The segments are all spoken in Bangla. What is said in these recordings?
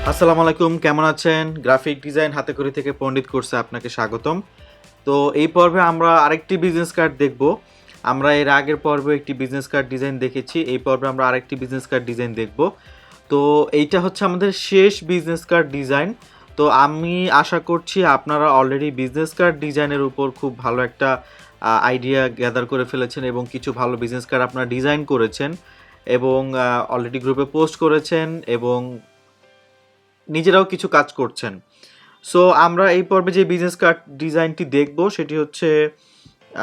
আসসালামু আলাইকুম, কেমন আছেন? গ্রাফিক ডিজাইন হাতেখড়ি থেকে পণ্ডিত কোর্সে আপনাকে স্বাগতম। তো এই পর্বে আমরা আরেকটি বিজনেস কার্ড দেখব। আমরা এর আগের পর্বে একটি বিজনেস কার্ড ডিজাইন দেখেছি, এই পর্বে আমরা আরেকটি বিজনেস কার্ড ডিজাইন দেখব। তো এইটা হচ্ছে আমাদের শেষ বিজনেস কার্ড ডিজাইন। তো আমি আশা করছি আপনারা অলরেডি বিজনেস কার্ড ডিজাইনের উপর খুব ভালো একটা আইডিয়া গ্যাদার করে ফেলেছেন এবং কিছু ভালো বিজনেস কার্ড আপনারা ডিজাইন করেছেন এবং অলরেডি গ্রুপে পোস্ট করেছেন এবং নিজেরাও কিছু কাজ করছেন। সো আমরা এই পর্বে যে বিজনেস কার্ড ডিজাইনটি দেখব সেটি হচ্ছে,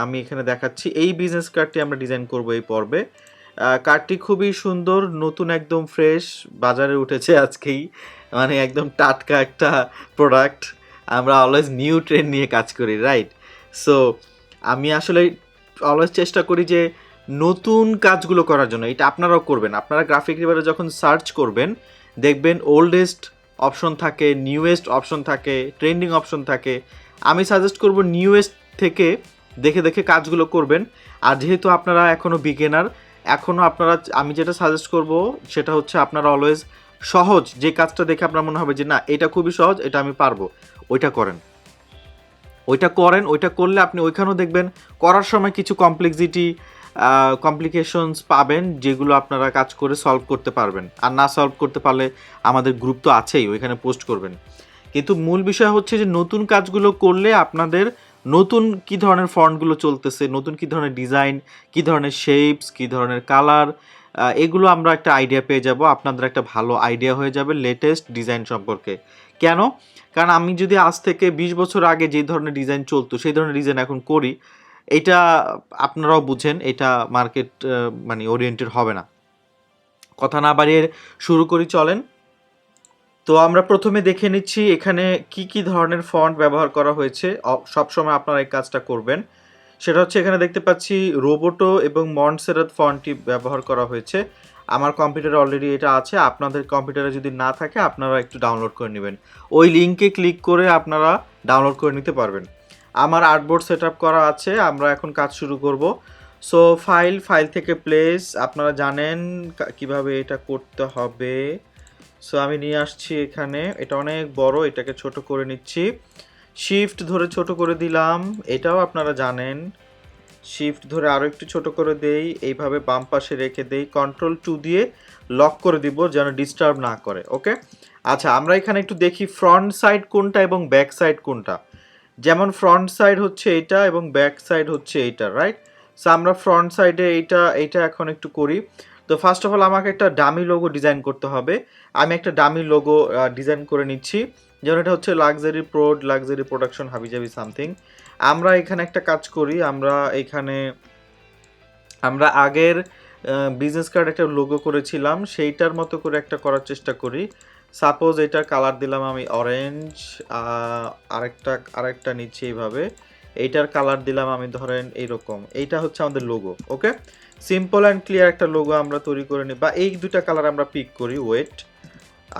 আমি এখানে দেখাচ্ছি, এই বিজনেস কার্ডটি আমরা ডিজাইন করব এই পর্বে। কার্ডটি খুবই সুন্দর, নতুন, একদম ফ্রেশ, বাজারে উঠেছে আজকেই, মানে একদম টাটকা একটা প্রোডাক্ট। আমরা অলওয়েজ নিউ ট্রেন্ড নিয়ে কাজ করি, রাইট? সো আমি আসলে অলওয়েজ চেষ্টা করি যে নতুন কাজগুলো করার জন্য। এটা আপনারাও করবেন। আপনারা গ্রাফিক রিভারে যখন সার্চ করবেন দেখবেন ওল্ডেস্ট অপশন থাকে, নিউয়েস্ট অপশন থাকে, ট্রেন্ডিং অপশন থাকে। আমি সাজেস্ট করব নিউয়েস্ট থেকে দেখে দেখে কাজগুলো করবেন। আর যেহেতু আপনারা এখনও বিগিনার, এখনও আপনারা, আমি যেটা সাজেস্ট করব সেটা হচ্ছে আপনারা অলওয়েজ সহজ যে কাজটা দেখে আপনার মনে হবে যে না এটা খুবই সহজ, এটা আমি পারবো, ওইটা করেন। ওইটা করলে আপনি ওইখানেও দেখবেন করার সময় কিছু কমপ্লিকেশনস পাবেন যেগুলো আপনারা কাজ করে সলভ করতে পারবেন। আর না সলভ করতে পারলে আমাদের গ্রুপ তো আছেই, ওইখানে পোস্ট করবেন। কিন্তু মূল বিষয় হচ্ছে যে নতুন কাজগুলো করলে আপনাদের নতুন কী ধরনের ফন্টগুলো চলতেছে, নতুন কী ধরনের ডিজাইন, কী ধরনের শেপস, কী ধরনের কালার, এগুলো আমরা একটা আইডিয়া পেয়ে যাব। আপনাদের একটা ভালো আইডিয়া হয়ে যাবে লেটেস্ট ডিজাইন সম্পর্কে। কেন? কারণ আমি যদি আজ থেকে 20 বছর আগে যে ধরনের ডিজাইন চলতো সেই ধরনের ডিজাইন এখন করি, এটা আপনারাও বুঝেন, এটা মার্কেট মানে ওরিয়েন্টেড হবে না। কথা না বাড়িয়ে শুরু করি, চলেন। তো আমরা প্রথমে দেখে নিচ্ছি এখানে কি কি ধরনের ফন্ট ব্যবহার করা হয়েছে। সবসময় আপনারা এই কাজটা করবেন। সেটা হচ্ছে, এখানে দেখতে পাচ্ছি রোবোটো এবং মন্টসেরাত ফন্টটি ব্যবহার করা হয়েছে। আমার কম্পিউটারে অলরেডি এটা আছে, আপনাদের কম্পিউটারে যদি না থাকে আপনারা একটু ডাউনলোড করে নেবেন। ওই লিঙ্কে ক্লিক করে আপনারা ডাউনলোড করে নিতে পারবেন। আমার আর্টবোর্ড সেট আপ করা আছে, আমরা এখন কাজ শুরু করব। সো ফাইল থেকে প্লেস, আপনারা জানেন কিভাবে এটা করতে হবে। সো আমি নিয়ে আসছি এখানে, এটা অনেক বড়, এটাকে ছোট করে নিচ্ছি। শিফট ধরে ছোট করে দিলাম, এটাও আপনারা জানেন। শিফট ধরে আরও একটু ছোট করে দেই, এইভাবে বাম পাশে রেখে দেই, Ctrl+2 দিয়ে লক করে দিব যেন ডিস্টার্ব না করে। ওকে, আচ্ছা, আমরা এখানে একটু দেখি ফ্রন্ট সাইড কোনটা এবং ব্যাক সাইড কোনটা। যেমন ফ্রন্ট সাইড হচ্ছে এইটা এবং ব্যাক সাইড হচ্ছে এইটা, রাইট? সো আমরা ফ্রন্ট সাইডে এইটা এখন একটু করি। তো ফার্স্ট অফ অল আমাকে একটা ডামি লোগো ডিজাইন করতে হবে। আমি একটা ডামি লোগো ডিজাইন করে নিচ্ছি, যেমন এটা হচ্ছে লাক্সারি প্রোডাকশন হাবিজাবি সামথিং। আমরা এখানে একটা কাজ করি, আমরা আগের বিজনেস কার্ড একটা লোগো করেছিলাম, সেইটার মতো করে একটা করার চেষ্টা করি। সাপোজ এটার কালার দিলাম আমি অরেঞ্জ, আরেকটা নিচ্ছি এইভাবে, এইটার কালার দিলাম আমি ধরেন এইরকম। এইটা হচ্ছে আমাদের logo. Okay, simple and clear একটা লোগো আমরা তৈরি করে নিই, বা এই দুটা কালার আমরা পিক করি। ওয়েট,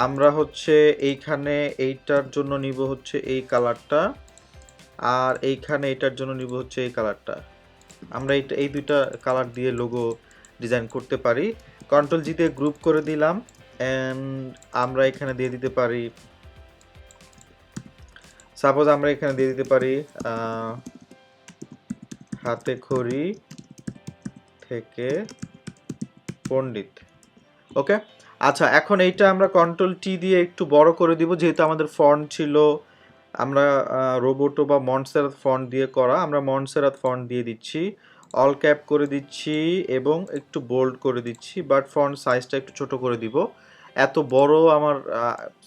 আমরা হচ্ছে এইখানে এইটার জন্য নিব হচ্ছে এই কালারটা, আর এইখানে এটার জন্য নিব হচ্ছে এই কালারটা। আমরা এই দুইটা কালার দিয়ে লোগো ডিজাইন করতে পারি। Ctrl+G দিয়ে গ্রুপ করে দিলাম, অ্যান্ড আমরা এখানে দিয়ে দিতে পারি, সাপোজ আমরা এখানে দিয়ে দিতে পারি হাতেখড়ি থেকে পণ্ডিত। ওকে, আচ্ছা, এখন এইটা আমরা Ctrl+T দিয়ে একটু বড় করে দিব, যেহেতু আমাদের ফন্ট ছিল আমরা রোবোটো বা মন্টসেরাত ফন্ট দিয়ে করা, আমরা মন্টসেরাত ফন্ট দিয়ে দিচ্ছি, অল ক্যাপ করে দিচ্ছি এবং একটু বোল্ড করে দিচ্ছি, বাট ফন্ট সাইজটা একটু ছোট করে দিব। এত বড় আমার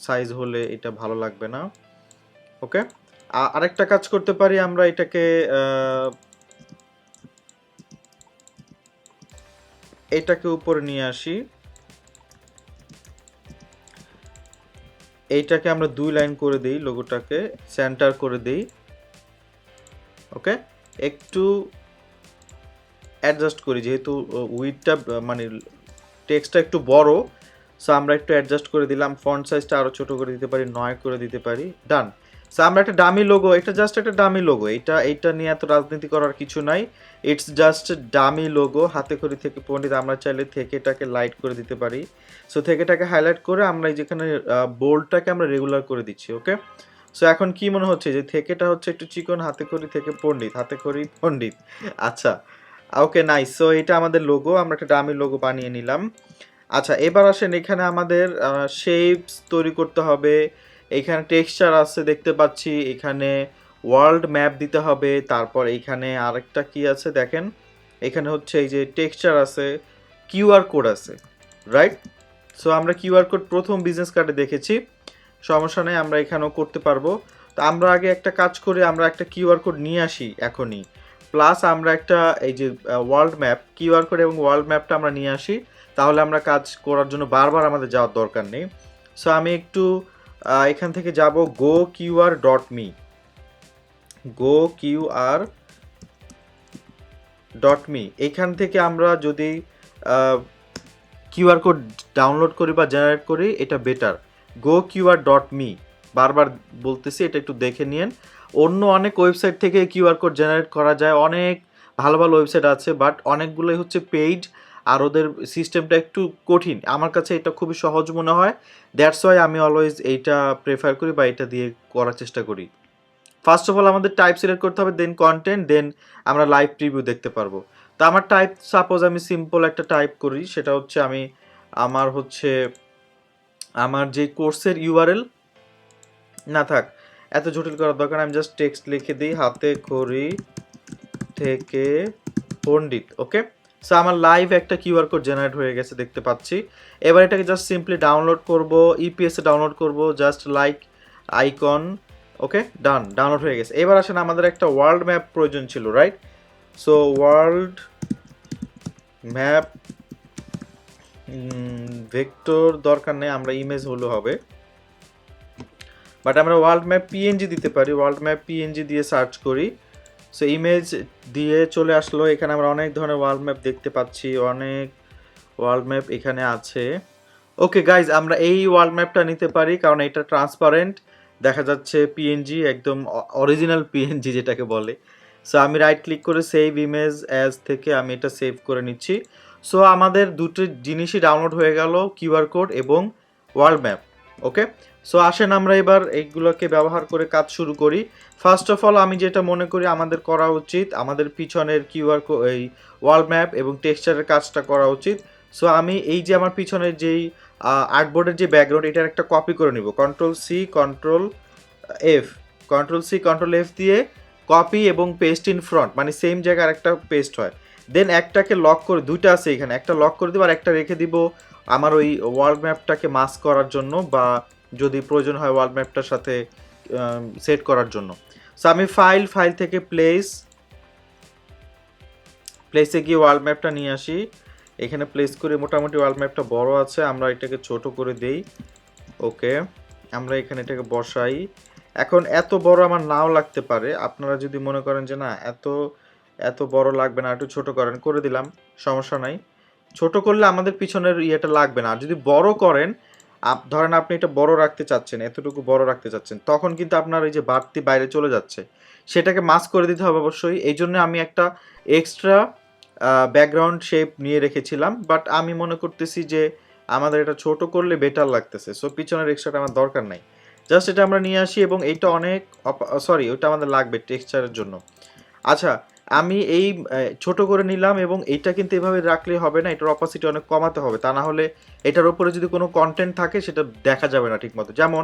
সাইজ হলে এটা ভালো লাগবে না। ওকে, আরেকটা কাজ করতে পারি, আমরা এটাকে উপরে নিয়ে আসি, এইটাকে আমরা 2 লাইন করে দিই, লোগোটাকে সেন্টার করে দিই। ওকে, একটু অ্যাডজাস্ট করি, যেহেতু উইডটা মানে টেক্সটটা একটু বড়, সো আমরা একটু অ্যাডজাস্ট করে দিলাম। ফন্ট সাইজটা আরও ছোট করে দিতে পারি, 9 করে দিতে পারি। ডান। সো আমরা একটা ডামি লোগো, এটা জাস্ট একটা ডামি লোগো, এইটা নিয়ে এত রাজনীতি করার কিছু নাই। ইটস জাস্ট ডামি লোগো, হাতে খড়ি থেকে পণ্ডিত। আমরা চাইলে থেকেটাকে লাইট করে দিতে পারি। সো থেকেটাকে হাইলাইট করে আমরা এই যেখানে বোল্ডটাকে আমরা রেগুলার করে দিচ্ছি। ওকে, সো এখন কি মনে হচ্ছে যে থেকেটা হচ্ছে একটু চিকন, হাতে খড়ি থেকে পণ্ডিত, হাতে খড়ি পণ্ডিত। আচ্ছা, ওকে নাইস। সো এটা আমাদের লোগো, আমরা একটা ডামি লোগো বানিয়ে নিলাম। আচ্ছা, এবার আসেন এখানে আমাদের শেপস তৈরি করতে হবে। এখানে টেক্সচার আছে দেখতে পাচ্ছি, এখানে ওয়ার্ল্ড ম্যাপ দিতে হবে। তারপর এখানে আরেকটা কি আছে দেখেন, এখানে হচ্ছে এই যে টেক্সচার আছে, কিউআর কোড আছে, রাইট? সো আমরা কিউআর কোড প্রথম বিজনেস কার্ডে দেখেছি, সমস্যা নেই, আমরা এখানেও করতে পারবো। তো আমরা আগে একটা কাজ করি, আমরা একটা কিউআর কোড নিয়ে আসি এখনই, প্লাস আমরা একটা এই যে ওয়ার্ল্ড ম্যাপ, কিউআর কোড এবং ওয়ার্ল্ড ম্যাপটা আমরা নিয়ে আসি, তাহলে আমরা কাজ করার জন্য বারবার আমাদের যাওয়ার দরকার নেই। সো আমি একটু এখান থেকে যাব গো কিউআর ডট মি, গো কিউআর ডট মি। এখান থেকে আমরা যদি কিউআর কোড ডাউনলোড করি বা জেনারেট করি, এটা বেটার। গো কিউআর ডট মি, বারবার বলতেছি, এটা একটু দেখে নিন। অন্য অনেক ওয়েবসাইট থেকে কিউআর কোড জেনারেট করা যায়, অনেক ভালো ভালো ওয়েবসাইট আছে, বাট অনেকগুলোই হচ্ছে পেইড, আর ওদের সিস্টেমটা একটু কঠিন। আমার কাছে এটা খুবই সহজ মনে হয়, দ্যাটস ওয়াই আমি অলওয়েজ এইটা প্রেফার করি বা এটা দিয়ে করার চেষ্টা করি। ফার্স্ট অফ অল আমাদের টাইপ সিলেক্ট করতে হবে, দেন কন্টেন্ট, দেন আমরা লাইভ প্রিভিউ দেখতে পারবো। তো আমার টাইপ, সাপোজ আমি সিম্পল একটা টাইপ করি, সেটা হচ্ছে আমার যে কোর্সের ইউআরএল, না থাক এত জটিল করার দরকার, আমি জাস্ট টেক্সট লিখে দিই, হাতে খড়ি থেকে পণ্ডিত। ওকে, সো আমার লাইভ একটা কিউআর কোড জেনারেট হয়ে গেছে দেখতে পাচ্ছি। এবার এটাকে জাস্ট সিম্পলি ডাউনলোড করব, ইপিএসে ডাউনলোড করব, জাস্ট লাইক আইকন। ওকে, ডান, ডাউনলোড হয়ে গেছে। এবার আসেন আমাদের একটা ওয়ার্ল্ড ম্যাপ প্রয়োজন ছিল, right? So world map vector দরকার নেই, আমরা ইমেজ হলে হবে, বাট আমরা ওয়ার্ল্ড ম্যাপ পিএনজি দিতে পারি। ওয়ার্ল্ড ম্যাপ পিএনজি দিয়ে সার্চ করি, সো ইমেজ দিয়ে চলে আসলো। এখানে আমরা অনেক ধরনের ওয়ার্ল্ড ম্যাপ দেখতে পাচ্ছি, অনেক ওয়ার্ল্ড ম্যাপ এখানে আছে। ওকে গাইজ, আমরা এই ওয়ার্ল্ড ম্যাপটা নিতে পারি, কারণ এটা ট্রান্সপারেন্ট, দেখা যাচ্ছে পিএনজি, একদম অরিজিনাল পিএনজি যেটাকে বলে। সো আমি রাইট ক্লিক করে সেভ ইমেজ অ্যাজ থেকে আমি এটা সেভ করে নিচ্ছি। সো আমাদের দুটো জিনিসই ডাউনলোড হয়ে গেল, কিউআর কোড এবং ওয়ার্ল্ড ম্যাপ। ওকে, সো আসেন আমরা এবার এইগুলোকে ব্যবহার করে কাজ শুরু করি। ফার্স্ট অফ অল আমি যেটা মনে করি আমাদের করা উচিত, আমাদের পিছনের কিউআর কোড, এই ওয়ার্ল্ড ম্যাপ এবং টেক্সচারের কাজটা করা উচিত। সো আমি এই যে আমার পিছনের যেই আর্টবোর্ডের যে ব্যাকগ্রাউন্ড, এটার একটা কপি করে নিব, control C control F, control C control F দিয়ে কপি এবং পেস্ট ইন ফ্রন্ট, মানে সেম জায়গায় একটা পেস্ট হয়। দেন একটাকে লক করে, দুইটা আছে এখানে, একটা লক করে দিব আর একটা রেখে দিব আমার ওই ওয়ার্ল্ড ম্যাপটাকে মাস্ক করার জন্য, বা যদি প্রয়োজন হয় ওয়ার্ল্ড ম্যাপটার সাথে সেট করার জন্য। সো আমি ফাইল থেকে প্লেসে গিয়ে ওয়ার্ল্ড ম্যাপটা নিয়ে আসি, এখানে প্লেস করে, মোটামুটি ওয়ার্ল্ড ম্যাপটা বড় আছে, আমরা এটাকে ছোট করে দেই। ওকে, আমরা এখানে এটাকে বসাই। এখন এত বড় আমার নাও লাগতে পারে, আপনারা যদি মনে করেন যে না এত বড় লাগবে না, একটু ছোট করেন, করে দিলাম, সমস্যা নাই। ছোট করলে আমাদের পিছনের ইয়েটা লাগবে না। আর যদি বড় করেন, ধরেন আপনি এটা বড় রাখতে চাচ্ছেন, এতটুকু বড় রাখতে চাচ্ছেন, তখন কিন্তু আপনার এই যে বাড়তি বাইরে চলে যাচ্ছে, সেটাকে মাস্ক করে দিতে হবে অবশ্যই। এই জন্য আমি একটা এক্সট্রা ব্যাকগ্রাউন্ড শেপ নিয়ে রেখেছিলাম, বাট আমি মনে করতেছি যে আমাদের এটা ছোট করলে বেটার লাগতেছে, সো পিছনের এক্সট্রাটা আমার দরকার নাই, জাস্ট এটা আমরা নিয়ে আসি। এবং এইটা অনেক, সরি ওইটা আমাদের লাগবে টেক্সচারের জন্য। আচ্ছা, আমি এই ছোট করে নিলাম, এবং এইটা কিন্তু এভাবে রাখলে হবে না, এটার অপাসিটি অনেক কমাতে হবে, তা না হলে এটার উপরে যদি কোনো কন্টেন্ট থাকে সেটা দেখা যাবে না ঠিক মতো। যেমন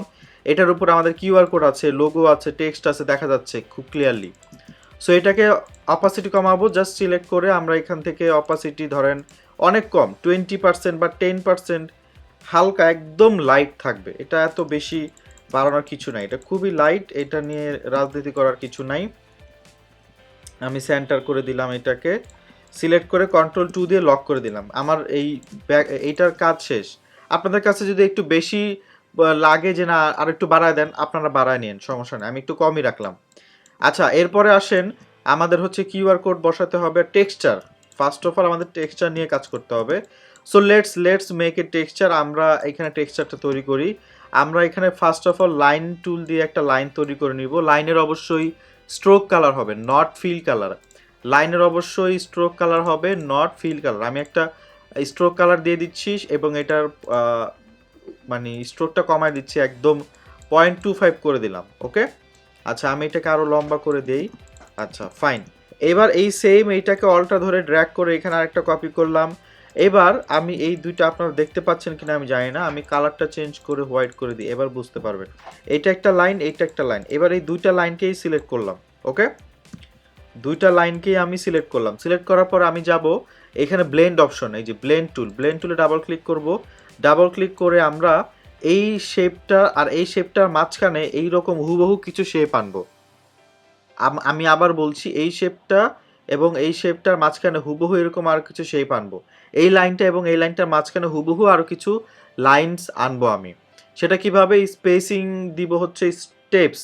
এটার উপর আমাদের কিউআর কোড আছে, লোগো আছে, টেক্সট আছে, দেখা যাচ্ছে খুব ক্লিয়ারলি। সো এটাকে অপাসিটি কমাবো, জাস্ট সিলেক্ট করে আমরা এখান থেকে অপাসিটি ধরেন অনেক কম, 20% বা 10%, হালকা একদম লাইট থাকবে, এটা এত বেশি বাড়ানোর কিছু নাই, এটা খুবই লাইট, এটা নিয়ে রাজনীতি করার কিছু নাই। আমি সেন্টার করে দিলাম, এটাকে সিলেক্ট করে কন্ট্রোল 2 দিয়ে লক করে দিলাম, আমার এইটার কাজ শেষ। আপনাদের কাছে যদি একটু বেশি লাগে যে না আর একটু বাড়ায় দেন, আপনারা বাড়ায় নিন, সমস্যা নেই, আমি একটু কমই রাখলাম। আচ্ছা, এরপরে আসেন আমাদের হচ্ছে কিউআর কোড বসাতে হবে, টেক্সচার। ফার্স্ট অফ অল আমাদের টেক্সচার নিয়ে কাজ করতে হবে। So let's make a texture, আমরা এখানে টেক্সচারটা তৈরি করি। আমরা এখানে first of all line tool দিয়ে একটা লাইন তৈরি করে নিব। লাইনের অবশ্যই স্ট্রোক কালার হবে, নট ফিল কালার। লাইনের অবশ্যই স্ট্রোক কালার হবে, নট ফিল কালার। আমি একটা স্ট্রোক কালার দিয়ে দিচ্ছি এবং এটার মানে স্ট্রোকটা কমায় দিচ্ছি, একদম 0.25 করে দিলাম। ওকে, আচ্ছা আমি এটাকে আরও লম্বা করে দেই। আচ্ছা ফাইন। এবার এই সেম এইটাকে অলটা ধরে ড্র্যাগ করে এখানে আরেকটা কপি করলাম। এবার আমি এই দুইটা আপনারা দেখতে পাচ্ছেন কিনা আমি জানি না, আমি কালারটা চেঞ্জ করে হোয়াইট করে দিই, এবার বুঝতে পারবেন। এইটা একটা লাইন, এইটা একটা লাইন। এবার এই দুইটা লাইনকেই সিলেক্ট করলাম। ওকে, দুইটা লাইনকেই আমি সিলেক্ট করলাম। সিলেক্ট করার পর আমি যাব এখানে ব্লেন্ড অপশন, এই যে ব্লেন্ড টুল, ব্লেন্ড টুলে ডাবল ক্লিক করব। ডাবল ক্লিক করে আমরা এই শেপটা আর এই শেপটার মাঝখানে এইরকম হুবহু কিছু শেপ আনবো। আমি আবার বলছি, এই শেপটা এবং এই শেপটার মাঝখানে হুবহু এরকম আর কিছু শেপ আনবো। এই লাইনটা এবং এই লাইনটার মাঝখানে হুবহু আরও কিছু লাইনস আনবো আমি। সেটা কিভাবে? স্পেসিং দিব হচ্ছে স্টেপস,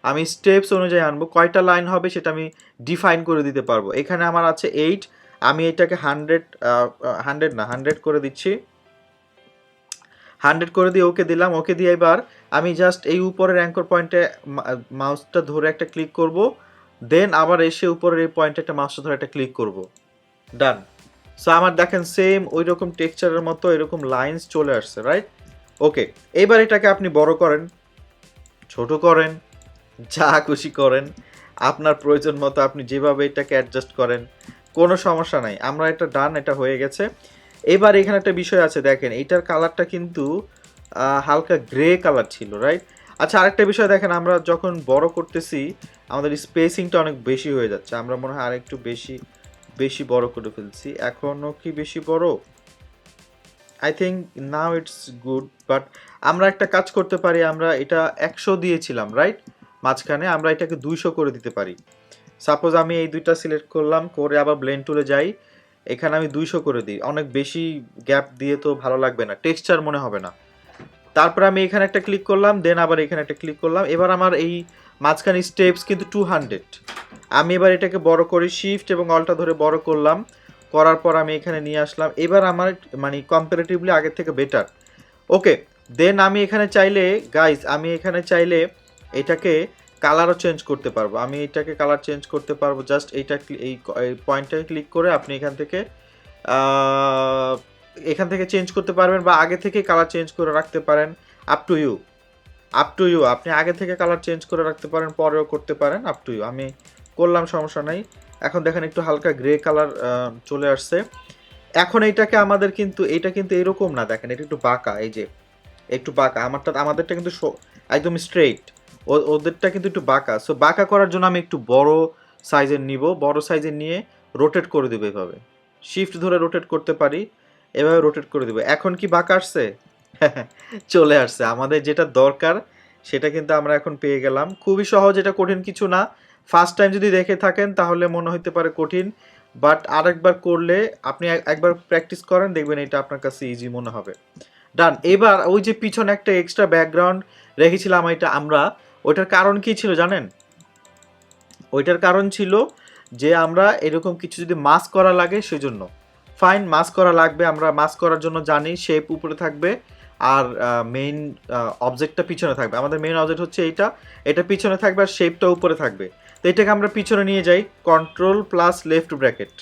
আমি স্টেপস অনুযায়ী আনবো। কয়টা লাইন হবে সেটা আমি ডিফাইন করে দিতে পারবো। এখানে আমার আছে 8, আমি এটাকে 100 করে দিচ্ছি। 100 করে দিয়ে ওকে দিলাম। ওকে দিয়ে এবার আমি জাস্ট এই উপরের অ্যাঙ্কর পয়েন্টে মাউসটা ধরে একটা ক্লিক করব, দেন আবার এসে উপরের এই পয়েন্টে একটা মাউসটা ধরে একটা ক্লিক করব। ডান। সো আমার দেখেন সেম ওই রকম টেক্সচারের মতো এরকম লাইন্স চলে আসছে, রাইট? ওকে, এবার এটাকে আপনি বড় করেন, ছোট করেন, যা খুশি করেন, আপনার প্রয়োজন মতো আপনি যেভাবে এটাকে অ্যাডজাস্ট করেন, কোনো সমস্যা নাই। আমরা এটা ডান, এটা হয়ে গেছে। এবার এখানে একটা বিষয় আছে, দেখেন এইটার কালারটা কিন্তু হালকা গ্রে কালার ছিল, রাইট? আচ্ছা আরেকটা বিষয় দেখেন, আমরা যখন বড় করতেছি আমাদের স্পেসিংটা অনেক বেশি হয়ে যাচ্ছে। আমরা মনে হয় আরেকটু বেশি বড় করে ফেলছি। এখনও কি বেশি বড়? I think now it's good. But আমরা একটা কাজ করতে পারি, আমরা এটা 100 দিয়েছিলাম, রাইট? মাঝখানে আমরা এটাকে 200 করে দিতে পারি। সাপোজ আমি এই দুইটা সিলেক্ট করলাম, করে আবার ব্লেন্ড টুলে যাই, এখানে আমি 200 করে দিই। অনেক বেশি গ্যাপ দিয়ে তো ভালো লাগবে না, টেক্সচার মনে হবে না। তারপর আমি এখানে একটা ক্লিক করলাম, দেন আবার এখানে একটা ক্লিক করলাম। এবার আমার এই মাঝখানে স্টেপস কিন্তু 200। আমি এবার এটাকে বড় করি, শিফট এবং অলটা ধরে বড় করলাম। করার পর আমি এখানে নিয়ে আসলাম। এবার আমার মানে কম্পারেটিভলি আগের থেকে বেটার। ওকে, দেন আমি এখানে চাইলে গাইজ, আমি এখানে চাইলে এটাকে কালারও চেঞ্জ করতে পারবো। আমি এটাকে কালার চেঞ্জ করতে পারবো। জাস্ট এইটা এই পয়েন্টটাকে ক্লিক করে আপনি এখান থেকে চেঞ্জ করতে পারবেন, বা আগে থেকে কালার চেঞ্জ করে রাখতে পারেন। Up to you, up to you. আপনি আগে থেকে কালার চেঞ্জ করে রাখতে পারেন, পরেও করতে পারেন, আপ টু ইউ। আমি করলাম, সমস্যা নাই। এখন দেখেন একটু হালকা গ্রে কালার চলে আসছে। এখন এইটাকে আমাদের কিন্তু এটা কিন্তু এরকম না, দেখেন এটা একটু বাঁকা, এই যে একটু বাঁকা। আমাদেরটা কিন্তু একদম স্ট্রেইট, ওদেরটা কিন্তু একটু বাঁকা। সো বাঁকা করার জন্য আমি একটু বড় সাইজের নিব, বড় সাইজের নিয়ে রোটেট করে দেবো এভাবে। শিফট ধরে রোটেট করতে পারি, এভাবে রোটেট করে দেবো। এখন কি বাঁকা আসছে? চলে আসছে। আমাদের যেটা দরকার সেটা কিন্তু আমরা এখন পেয়ে গেলাম। খুবই সহজ, এটা কঠিন কিছু না। ফার্স্ট টাইম যদি দেখে থাকেন তাহলে মনে হতে পারে কঠিন, বাট আরেকবার করলে, আপনি একবার প্র্যাকটিস করেন, দেখবেন এটা আপনার কাছে ইজি মনে হবে। ডান। এবার ওই যে পিছনে একটা এক্সট্রা ব্যাকগ্রাউন্ড রেখেছিলাম আমরা, ওইটার কারণ কি ছিল জানেন? ওইটার কারণ ছিল যে আমরা এরকম কিছু যদি মাস্ক করা লাগে সেজন্য। ফাইন, মাস্ক করা লাগবে, আমরা মাস্ক করার জন্য জানি শেপ উপরে থাকবে আর মেইন অবজেক্টটা পিছনে থাকবে। আমাদের মেইন অবজেক্ট হচ্ছে এটা পিছনে থাকবে আর শেপটা উপরে থাকবে। তো এটাকে আমরা পিছনে নিয়ে যাই, control plus left bracket,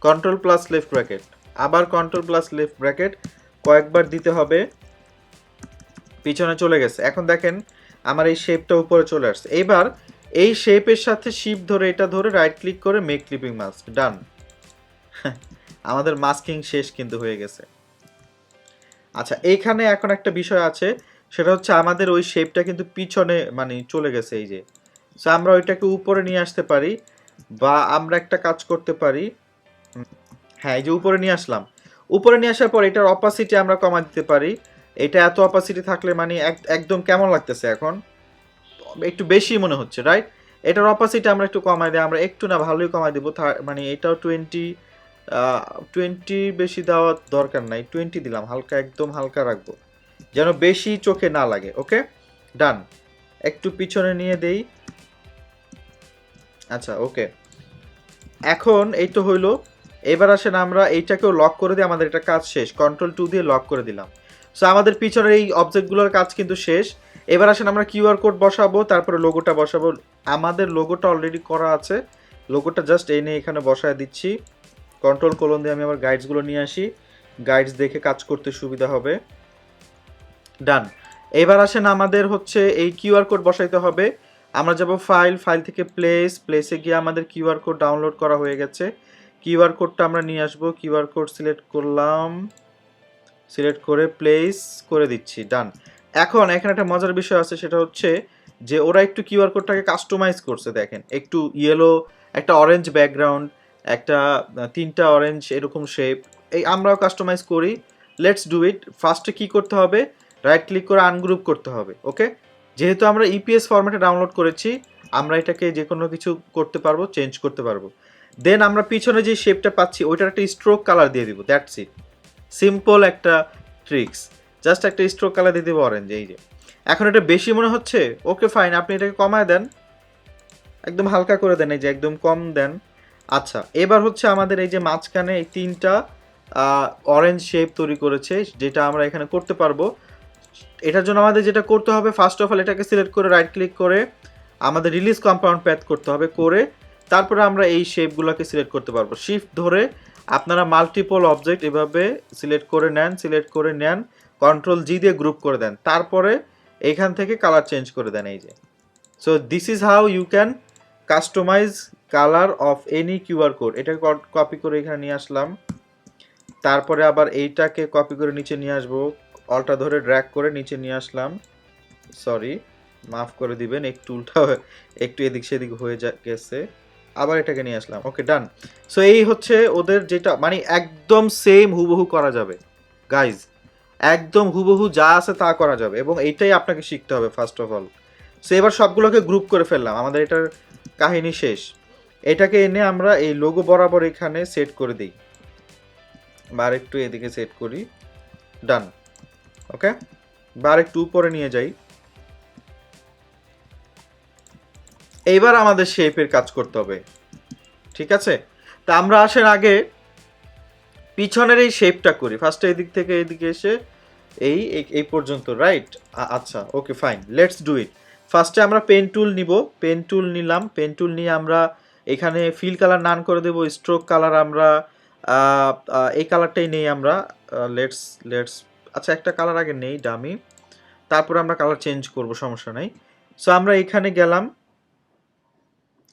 control plus left bracket, আবার কন্ট্রোল প্লাস লেফট ব্র্যাকেট কয়েকবার দিতে হবে। পিছনে চলে গেছে। এখন দেখেন আমার এই শেপটা উপরে চলে আসছে। এইবার এই শেপের সাথে শিফট ধরে এটা ধরে রাইট ক্লিক করে মেক ক্লিপিং মাস্ক, ডান। আমাদের মাস্কিং শেষ কিন্তু হয়ে গেছে। আচ্ছা এইখানে এখন একটা বিষয় আছে, সেটা হচ্ছে আমাদের ওই শেপটা কিন্তু পিছনে মানে চলে গেছে, এই যে। সো আমরা ওইটাকে উপরে নিয়ে আসতে পারি, বা আমরা একটা কাজ করতে পারি। হ্যাঁ, এই যে উপরে নিয়ে আসলাম। উপরে নিয়ে আসার পর এটার অপাসিটি আমরা কমা দিতে পারি। এটা এত অপাসিটি থাকলে মানে একদম কেমন লাগতেছে এখন, একটু বেশি মনে হচ্ছে, রাইট? এটার অপাসিটি আমরা একটু কমাই দিই, আমরা একটু না ভালোই কমাই দেবো। মানে এটাও 20 বেশি দেওয়ার দরকার নাই, 20 দিলাম, হালকা একদম হালকা রাখবো যেন বেশি চোখে না লাগে। ওকে, ডান। একটু পিছনে নিয়ে দেই। আচ্ছা ওকে, এখন এই তো হইলো। এবার আসেন আমরা এইটাকেও লক করে দিই, আমাদের এটা কাজ শেষ। কন্ট্রোল 2 দিয়ে লক করে দিলাম। সো আমাদের পিছনের এই অবজেক্টগুলোর কাজ কিন্তু শেষ। এবার আসেন আমরা কিউআর কোড বসাবো, তারপরে লোগোটা বসাবো। আমাদের লোগোটা অলরেডি করা আছে, লোগোটা জাস্ট এনে এখানে বসায় দিচ্ছি। কন্ট্রোল কোলন দিয়ে আমি আবার গাইডসগুলো নিয়ে আসি, গাইডস দেখে কাজ করতে সুবিধা হবে। ডান। এবার আসেন আমাদের হচ্ছে এই কিউআর কোড বসাইতে হবে। আমরা যাব ফাইল, ফাইল থেকে প্লেসে গিয়ে আমাদের কিউআর কোড ডাউনলোড করা হয়ে গেছে। কিউআর কোডটা আমরা নিয়ে আসবো, কিউআর কোড সিলেক্ট করলাম, সিলেক্ট করে প্লেস করে দিচ্ছি। ডান। এখন এখানে একটা মজার বিষয় আছে, সেটা হচ্ছে যে ওরা একটু কিউআর কোডটাকে কাস্টমাইজ করছে। দেখেন একটু ইয়েলো, একটা অরেঞ্জ ব্যাকগ্রাউন্ড, একটা তিনটা অরেঞ্জ এরকম শেপ, এই আমরাও কাস্টমাইজ করি। Let's do it. ফার্স্টে কি করতে হবে, রাইট ক্লিক করে আনগ্রুপ করতে হবে। ওকে, যেহেতু আমরা ইপিএস ফরম্যাটে ডাউনলোড করেছি, আমরা এটাকে যে কোনো কিছু করতে পারবো, চেঞ্জ করতে পারবো। দেন আমরা পিছনে যে শেপটা পাচ্ছি ওইটার একটা স্ট্রোক কালার দিয়ে দিব, দ্যাটস ইট। সিম্পল একটা ট্রিক্স, জাস্ট একটা স্ট্রোক কালার দিয়ে দেবো অরেঞ্জ। এই যে এখন এটা বেশি মনে হচ্ছে, ওকে ফাইন, আপনি এটাকে কমায় দেন, একদম হালকা করে দেন, এই যে একদম কম দেন। আচ্ছা, এবার হচ্ছে আমাদের এই যে মাঝখানে এই তিনটা অরেঞ্জ শেপ তৈরি করেছে, যেটা আমরা এখানে করতে পারবো। এটার জন্য আমাদের যেটা করতে হবে, ফার্স্ট অফ অল এটাকে সিলেক্ট করে রাইট ক্লিক করে আমাদের রিলিজ কম্পাউন্ড প্যাথ করতে হবে, করে তারপরে আমরা এই শেপগুলোকে সিলেক্ট করতে পারবো। শিফট ধরে আপনারা মাল্টিপল অবজেক্ট এভাবে সিলেক্ট করে নেন, কন্ট্রোল জি দিয়ে গ্রুপ করে দেন, তারপরে এইখান থেকে কালার চেঞ্জ করে দেন। এই যে, so this is how you can customize colour of any QR code. এটাকে কপি করে এখানে নিয়ে আসলাম, তারপরে আবার এইটাকে কপি করে নিচে নিয়ে আসবো, অলটা ধরে ড্র্যাগ করে নিচে নিয়ে আসলাম। সরি, মাফ করে দিবেন, একটু উল্টা একটু এদিক সেদিক হয়ে গেছে, আবার এটাকে নিয়ে আসলাম। ওকে, ডান। সো এই হচ্ছে ওদের যেটা, মানে একদম সেম হুবহু করা যাবে গাইজ, একদম হুবহু যা আছে তা করা যাবে, এবং এইটাই আপনাকে শিখতে হবে ফার্স্ট অফ অল। সো এবার সবগুলোকে গ্রুপ করে ফেললাম, আমাদের এটার কাহিনী শেষ। এটাকে এনে আমরা এই লোগো বরাবর এখানে সেট করে দিই, বা একটু এদিকে সেট করি। ডান। ওকে, বা একটু উপরে নিয়ে যাই। এইবার আমাদের শেপের কাজ করতে হবে, ঠিক আছে? তা আমরা আসেন আগে পিছনের এই শেপটা করি। ফার্স্টে এদিক থেকে এদিকে এসে এই এই পর্যন্ত, রাইট? আচ্ছা, okay fine, let's do it. ফার্স্টে আমরা পেন টুল নিব, পেন টুল নিলাম, পেন টুল নিয়ে আমরা এখানে ফিল কালার নান করে দেব, স্ট্রোক কালার আমরা এই কালারটাই নেই আমরা। লেটস লেটস আচ্ছা, একটা কালার আগে নেই ডামি, তারপরে আমরা কালার চেঞ্জ করব, সমস্যা নাই। সো আমরা এখানে গেলাম,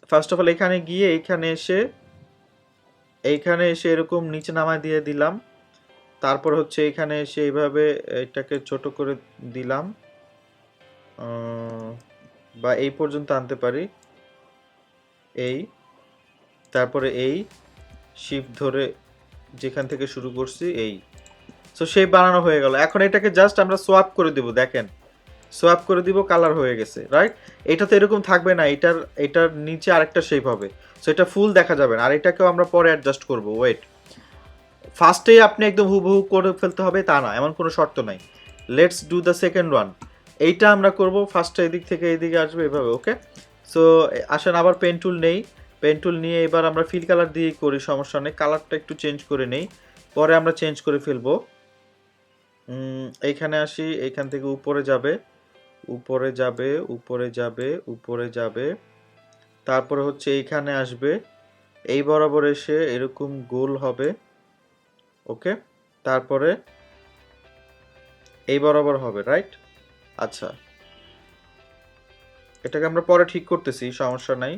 ফার্স্ট অফ অল এখানে গিয়ে এইখানে এসে এরকম নিচে নামায় দিয়ে দিলাম, তারপর হচ্ছে এখানে এসে এইভাবে এটাকে ছোট করে দিলাম, বা এই পর্যন্ত আনতে পারি, এই, তারপরে এই শিফট ধরে যেখান থেকে শুরু করছি এই। সো শেপ বানানো হয়ে গেল। এখন এটাকে জাস্ট আমরা সোয়াপ করে দিব, দেখেন সোয়াপ করে দিব, কালার হয়ে গেছে, রাইট? এটা তো এরকম থাকবে না, এটার নিচে আরেকটা শেপ হবে, সো এটা ফুল দেখা যাবে না। আর এটাকেও আমরা পরে অ্যাডজাস্ট করব, ওয়েট। ফার্স্টেই আপনি একদম হুবহু করে ফেলতে হবে তা না, এমন কোনো শর্ত নাই। Let's do the second one. এইটা আমরা করব, ফার্স্টে এদিক থেকে এইদিকে আসবে এভাবে। ওকে, সো আসেন আবার পেন টুল নেই, পেন টুল নিয়ে এবার আমরা ফিল কালার দিয়ে করি, সমস্যা নেই, কালারটা একটু চেঞ্জ করে নেই, পরে আমরা চেঞ্জ করে ফেলবো। এইখানে আসি, এইখান থেকে উপরে যাবে, উপরে যাবে, উপরে যাবে, উপরে যাবে, তারপরে হচ্ছে এইখানে আসবে, এই বরাবর এসে এরকম গোল হবে। ওকে, তারপরে এই বরাবর হবে, রাইট? আচ্ছা, এটাকে আমরা পরে ঠিক করতেছি, সমস্যা নাই।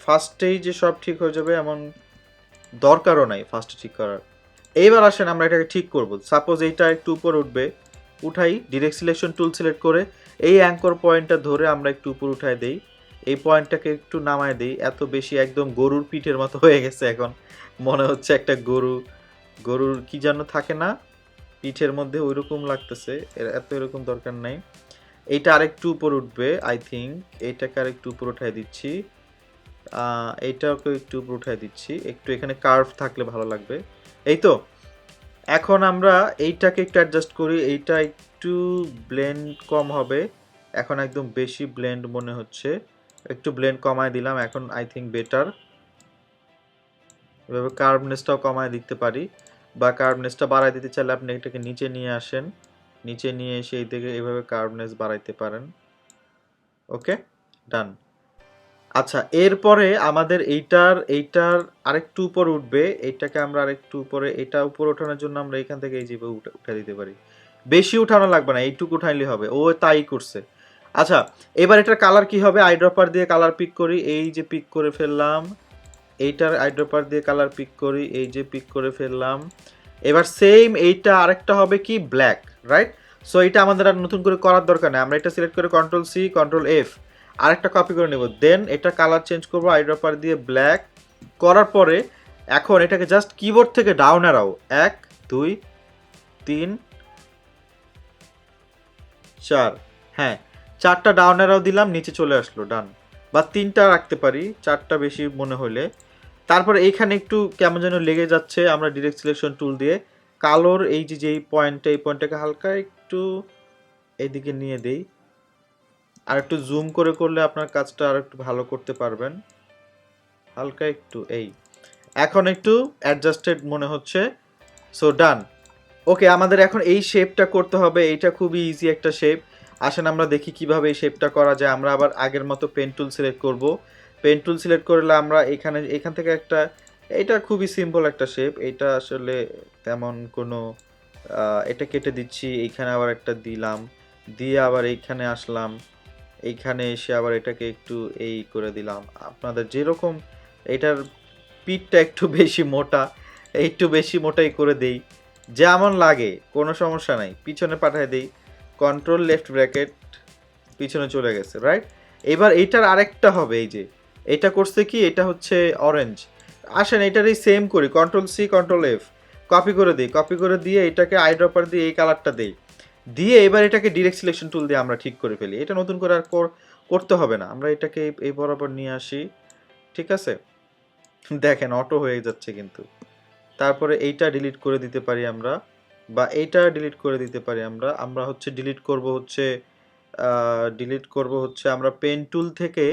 ফার্স্টেই যে সব ঠিক হয়ে যাবে এমন দরকারও নাই ফার্স্টে ঠিক করার। এইবার আসেন আমরা এটাকে ঠিক করব। সাপোজ এইটা একটু উপরে উঠবে, উঠাই, ডিরেক্ট সিলেকশন টুল সিলেক্ট করে এই অ্যাঙ্কর পয়েন্টটা ধরে আমরা একটু উপর উঠায় দেই, এই পয়েন্টটাকে একটু নামায় দেই। এত বেশি একদম গরুর পিঠের মতো হয়ে গেছে, এখন মনে হচ্ছে একটা গরুর কি যেন থাকে না পিঠের মধ্যে, ওইরকম লাগতেছে। এত এরকম দরকার নাই। এইটা আরেকটু উপর উঠবে আই থিঙ্ক, এইটাকে আরেকটু উপর উঠায় দিচ্ছি, এইটাকে একটু উপর উঠায় দিচ্ছি, একটু এখানে কার্ভ থাকলে ভালো লাগবে। এই তো, এখন আমরা এইটাকে একটু অ্যাডজাস্ট করি, এইটা একটু ব্লেন্ড কম হবে, এখন একদম বেশি ব্লেন্ড মনে হচ্ছে, একটু ব্লেন্ড কমায় দিলাম, এখন আই থিঙ্ক বেটার। এভাবে কার্ভনেসটাও কমায় দিতে পারি। বা কার্ভনেসটা বাড়াই দিতে চাইলে আপনি এটাকে নিচে নিয়ে আসেন, নিচে নিয়ে এসে এই দিকে এভাবে কার্ভনেস বাড়াইতে পারেন। ওকে, ডান। আচ্ছা, এরপরে আমাদের এইটার আরেকটু উপর উঠবে, এইটাকে আমরা আরেকটু উপরে, এটা উপরে ওঠানোর জন্য আমরা এখান থেকে এই যে উঠা দিতে পারি। বেশি উঠানো লাগবে না, এইটুকু উঠাইলে হবে। ও তাই করছে। আচ্ছা, এবার এটার কালার কি হবে? আইড্রপার দিয়ে কালার পিক করি, এই যে পিক করে ফেললাম। এইটার আইড্রপার দিয়ে কালার পিক করি, এই যে পিক করে ফেললাম। এবার সেম এইটা আরেকটা হবে কি ব্ল্যাক, রাইট? সো এটা আমাদের আর নতুন করে করার দরকার নেই, আমরা এটা সিলেক্ট করে কন্ট্রোল সি কন্ট্রোল এফ আরেকটা কপি করে নেব। দেন এটা কালার চেঞ্জ করবো আইড্রপার দিয়ে ব্ল্যাক করার পরে এখন এটাকে জাস্ট কিবোর্ড থেকে ডাউন অ্যারাও 1 2 3 4, হ্যাঁ 4টা ডাউন অ্যারাও দিলাম, নিচে চলে আসলো, ডান। বা 3টা রাখতে পারি, 4টা বেশি মনে হলে। তারপরে এইখানে একটু কেমন যেন লেগে যাচ্ছে, আমরা ডিরেক্ট সিলেকশন টুল দিয়ে কালোর এই যে যেই পয়েন্টটা, এই পয়েন্টটাকে হালকা একটু এইদিকে নিয়ে দেই। আর একটু জুম করে করলে আপনার কাজটা আর একটু ভালো করতে পারবেন। হালকা একটু এই, এখন একটু অ্যাডজাস্টেড মনে হচ্ছে। সো ডান। ওকে, আমাদের এখন এই শেপটা করতে হবে, এইটা খুবই ইজি একটা শেপ। আসেন আমরা দেখি কিভাবে এই শেপটা করা যায়। আমরা আবার আগের মতো পেন টুল সিলেক্ট করব। পেন টুল সিলেক্ট করলে আমরা এখান থেকে একটা, এটা খুবই সিম্পল একটা শেপ, এটা আসলে তেমন কোনো এটা কেটে দিচ্ছি, এইখানে আবার একটা দিলাম, দিয়ে আবার এইখানে আসলাম, এইখানে এসে আবার এটাকে একটু এই করে দিলাম। আপনাদের যেরকম, এটার পিঠটা একটু বেশি মোটা, একটু বেশি মোটাই করে দেই, যেমন লাগে, কোনো সমস্যা নাই। পিছনে পাঠিয়ে দেই, কন্ট্রোল লেফট ব্র্যাকেট, পিছনে চলে গেছে, রাইট? এবার এইটার আরেকটা হবে, এই যে এটা করছে কি, এটা হচ্ছে অরেঞ্জ। আসেন এটারই সেম করি, control C control F copy করে দিই, কপি করে দিয়ে এটাকে আইড্রপার দিয়ে এই কালারটা দেই, দিয়ে এবার এটাকে ডিরেক্ট সিলেকশন টুল দিয়ে আমরা ঠিক করে ফেলি। এটা নতুন করে আর করতে হবে না, আমরা এটাকে এই বরাবর নিয়ে আসি, ঠিক আছে? দেখেন অটো হয়ে যাচ্ছে কিন্তু। তারপরে এইটা ডিলিট করে দিতে পারি আমরা, বা এইটা ডিলিট করে দিতে পারি আমরা। আমরা হচ্ছে ডিলিট করব হচ্ছে আমরা পেন টুল থেকে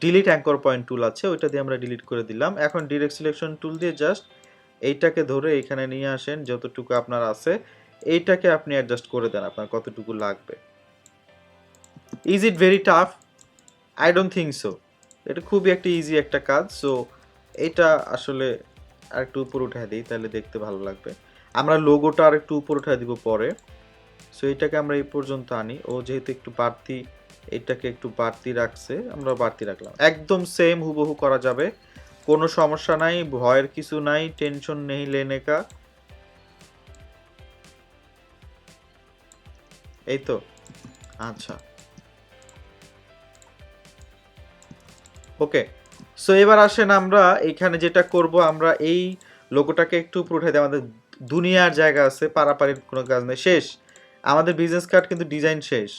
ডিলিট অ্যাঙ্কর পয়েন্ট টুল আছে, ওইটা দিয়ে আমরা ডিলিট করে দিলাম। এখন ডিরেক্ট সিলেকশন টুল দিয়ে জাস্ট এইটাকে ধরে এখানে নিয়ে আসেন, যতটুকু আপনার আছে এইটাকে আপনি অ্যাডজাস্ট করে দেন আপনার কতটুকু লাগবে। Is it very tough? I don't think so. এটা খুবই একটা ইজি একটা কাজ। সো এটা আসলে আর একটু উপর উঠায় দিই, তাহলে দেখতে ভালো লাগবে। আমরা লোগোটা আর একটু উপর উঠায় দিব পরে। সো এটাকে আমরা এই পর্যন্ত আনি, ও যেহেতু একটু বাড়তি, এটাকে একটু বাড়তি রাখছে, আমরা বাড়তি রাখলাম। একদম সেম হুবহু করা যাবে, কোনো সমস্যা নাই, ভয়ের কিছু নাই, টেনশন নেই লেনে কা। এই তো, আচ্ছা ওকে। সো এবার আসেন আমরা এখানে যেটা করব, আমরা এই লোগোটাকে একটু উপরে উঠাই দিই। আমাদের দুনিয়ার জায়গা আছে, পারাপারির কোনো কাজ নেই, শেষ। আমাদের বিজনেস কার্ড কিন্তু ডিজাইন শেষ।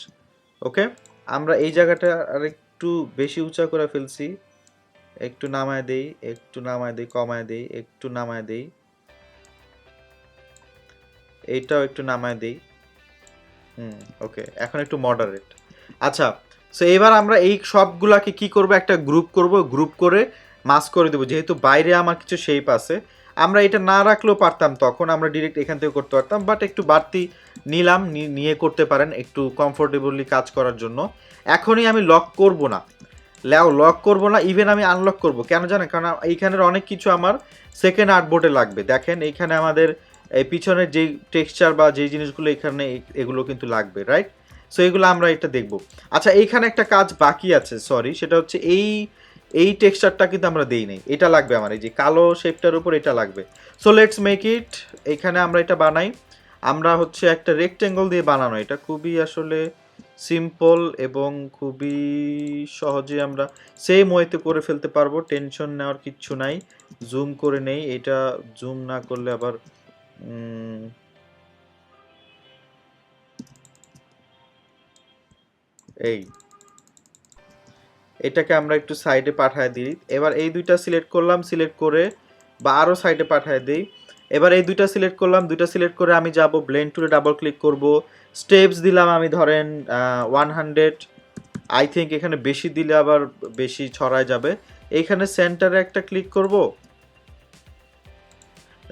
ওকে, আমরা এই জায়গাটা আর একটু বেশি উঁচা করে ফেলছি, একটু নামায় দেই, একটু নামায় দেই, কমায় দেই, একটু নামায় দেই, এইটাও একটু নামায় দেই। ওকে, এখন একটু মডারেট। আচ্ছা, সো এবার আমরা এই সবগুলাকে কি করব, একটা গ্রুপ করব, গ্রুপ করে মাস্ক করে দেবো। যেহেতু বাইরে আমার কিছু শেপ আছে, আমরা এটা না রাখলেও পারতাম, তখন আমরা ডিরেক্ট এখান থেকে করতে পারতাম, বাট একটু বাড়তি নিলাম, নিয়ে করতে পারেন একটু কমফোর্টেবলি কাজ করার জন্য। এখনই আমি লক করব না, লক করব না, ইভেন আমি আনলক করব। কেন জানেন? কারণ এইখানের অনেক কিছু আমার সেকেন্ড আর্টবোর্ডে লাগবে। দেখেন এইখানে আমাদের এই পিছনের যেই টেক্সচার বা যেই জিনিসগুলো এখানে, এগুলো কিন্তু লাগবে, রাইট? সো এগুলো আমরা এটা দেখব। আচ্ছা, এইখানে একটা কাজ বাকি আছে, সরি, সেটা হচ্ছে এই টেক্সচারটা কিন্তু আমরা দেই নাই, এটা লাগবে আমার, এই যে কালো শেপটার উপর এটা লাগবে। So let's make it. এখানে আমরা এটা বানাই, আমরা হচ্ছে একটা রেক্টেঙ্গল দিয়ে বানানো, এটা খুবই আসলে সিম্পল এবং খুবই সহজে আমরা সেম ওয়েতে করে ফেলতে পারবো, টেনশন নেওয়ার কিচ্ছু নাই। জুম করে নেই, এটা জুম না করলে আবার এই, এটাকে আমরা একটু সাইডে পাঠায় দিই। এবার এই দুইটা সিলেক্ট করলাম, সিলেক্ট করে বা আরও সাইডে পাঠায় দিই। এবার এই দুইটা সিলেক্ট করলাম, দুইটা সিলেক্ট করে আমি যাব ব্লেন্ড টুলে, ডাবল ক্লিক করব, স্টেপস দিলাম আমি ধরেন 100। আই থিঙ্ক এখানে বেশি দিলে আবার বেশি ছড়ায় যাবে। এইখানে সেন্টারে একটা ক্লিক করব,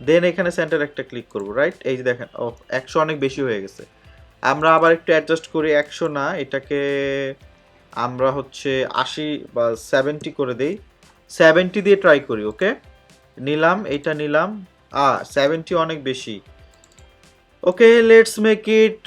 দেন এখানে সেন্টার একটা ক্লিক করব, রাইট? এই যে দেখেন, ও 100 অনেক বেশি হয়ে গেছে। আমরা আবার একটু অ্যাডজাস্ট করি, 100 না, এটাকে আমরা হচ্ছে 80 বা 70 করে দেই। 70 দিয়ে ট্রাই করি, ওকে? নিলাম, এইটা নিলাম। 70 অনেক বেশি। ওকে, লেটস মেক ইট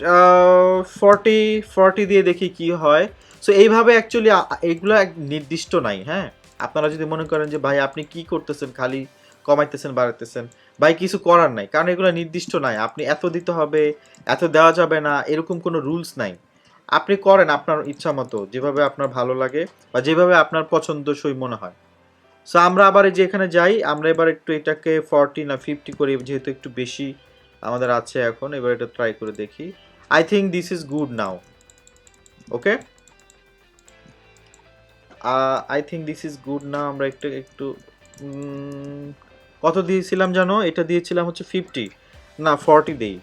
40 দিয়ে দেখি কি হয়। সো এইভাবে অ্যাকচুয়ালি এগুলো এক নির্দিষ্ট নাই, হ্যাঁ? আপনারা যদি মনে করেন যে ভাই আপনি কি করতেছেন, খালি কমাইতেছেন বাড়াইতেছেন, ভাই কিছু করার নাই, কারণ এগুলো নির্দিষ্ট নাই। আপনি এত দিতে হবে, এত দেওয়া যাবে না, এরকম কোনো রুলস নাই। আপনি করেন আপনার ইচ্ছা মতো, যেভাবে আপনার ভালো লাগে বা যেভাবে আপনার পছন্দসই মনে হয়। সো আমরা আবার এই যে এখানে যাই, আমরা এবার একটু এটাকে 40 না 50 করি, যেহেতু একটু বেশি আমাদের আছে এখন। এবার এটা ট্রাই করে দেখি। I think this is good now, okay? I think this is good now. আমরা একটু একটু কত দিয়েছিলাম জানো? এটা দিয়েছিলাম হচ্ছে 50, না 40 দেই,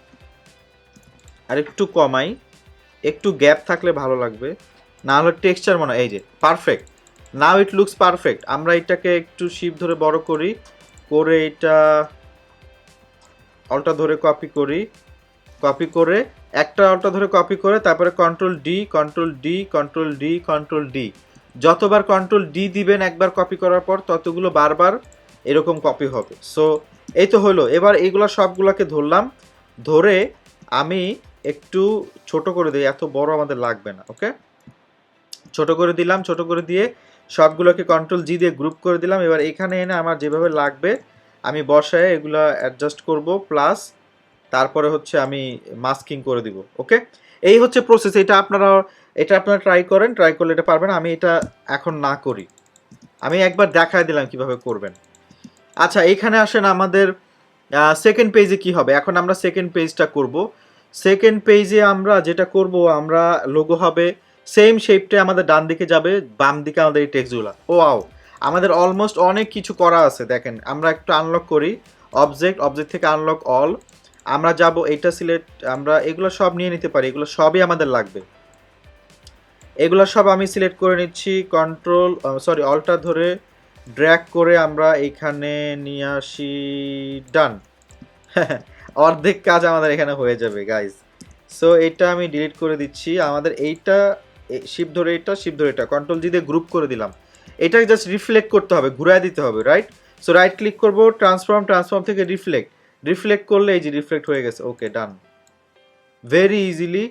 আর একটু কমাই, একটু গ্যাপ থাকলে ভালো লাগবে, না হলে টেক্সচার মনে হয়। এই যে perfect, now it looks perfect. আমরা এটাকে একটু শিপ ধরে বড় করি, করে এটা অল্টা ধরে কপি করি, কপি করে একটা অল্টা ধরে কপি করে তারপরে control D, control D, control D, control D. যতবার কন্ট্রোল ডি দিবেন একবার কপি করার পর, ততগুলো বারবার এরকম কপি হবে। সো এই তো হলো। এবার এইগুলো সবগুলোকে ধরলাম, ধরে আমি একটু ছোট করে দিই, এত বড় আমাদের লাগবে না, ওকে? ছোট করে দিলাম, ছোট করে দিয়ে সবগুলোকে কন্ট্রোল জি দিয়ে গ্রুপ করে দিলাম। এবার এখানে এনে আমার যেভাবে লাগবে আমি বসায় এগুলো অ্যাডজাস্ট করব, প্লাস তারপরে হচ্ছে আমি মাস্কিং করে দিব, ওকে? এই হচ্ছে প্রসেস। এটা আপনারা ট্রাই করেন, ট্রাই করলে এটা পারবেন। আমি এটা এখন না করি, আমি একবার দেখায় দিলাম কিভাবে করবেন। আচ্ছা, এখানে আসেন আমাদের সেকেন্ড পেজে কি হবে। এখন আমরা সেকেন্ড পেজটা করব। সেকেন্ড পেজে আমরা যেটা করব, আমরা লোগো হবে, সেম শেপটা আমাদের ডান দিকে যাবে, বাম দিকে আমাদের এই টেক্সটগুলো। ওয়াও, আমাদের অলমোস্ট অনেক কিছু করা আছে। দেখেন, আমরা একটু আনলক করি, অবজেক্ট, অবজেক্ট থেকে আনলক অল। আমরা যাব এইটা সিলেক্ট, আমরা এগুলো সব নিয়ে নিতে পারি, এগুলো সবই আমাদের লাগবে। এগুলো সব আমি সিলেক্ট করে নিচ্ছি, কন্ট্রোল সরি অল্টা ধরে ড্র্যাগ করে আমরা এইখানে নিয়ে আসি, ডান। অর্ধেক কাজ আমাদের এখানে হয়ে যাবে গাইজ। সো এটা আমি ডিলিট করে দিচ্ছি। আমাদের এইটা শিপ ধরে, এটা শিপ ধরে, এটা কন্ট্রোল জি দিয়ে গ্রুপ করে দিলাম। এটাকে জাস্ট রিফ্লেক্ট করতে হবে, ঘুরায় দিতে হবে, রাইট? সো রাইট ক্লিক করবো, ট্রান্সফর্ম, ট্রান্সফর্ম থেকে রিফ্লেক্ট, রিফ্লেক্ট করলে এই যে রিফ্লেক্ট হয়ে গেছে, ওকে ডান। ভেরি ইজিলি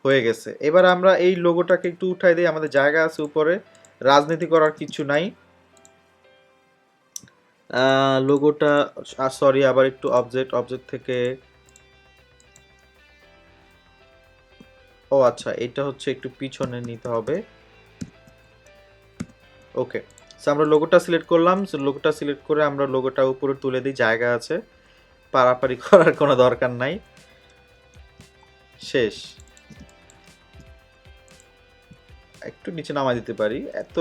হয়ে গেছে। এবার আমরা এই লোগোটাকে একটু উঠাই দিই, আমাদের জায়গা আছে উপরে, রাজনীতি করার কিছু নাই। লোগোটা, সরি, আবার একটু অবজেক্ট, অবজেক্ট থেকে, ও আচ্ছা, এটা হচ্ছে একটু পিছনে নিতে হবে, ওকে? সো আমরা লোগোটা সিলেক্ট করলাম, সো লোগোটা সিলেক্ট করে আমরা লোগোটা উপরে তুলে দিই, জায়গা আছে, পারাপারি করার কোনো দরকার নাই, শেষ। একটু নিচে নামা দিতে পারি, এত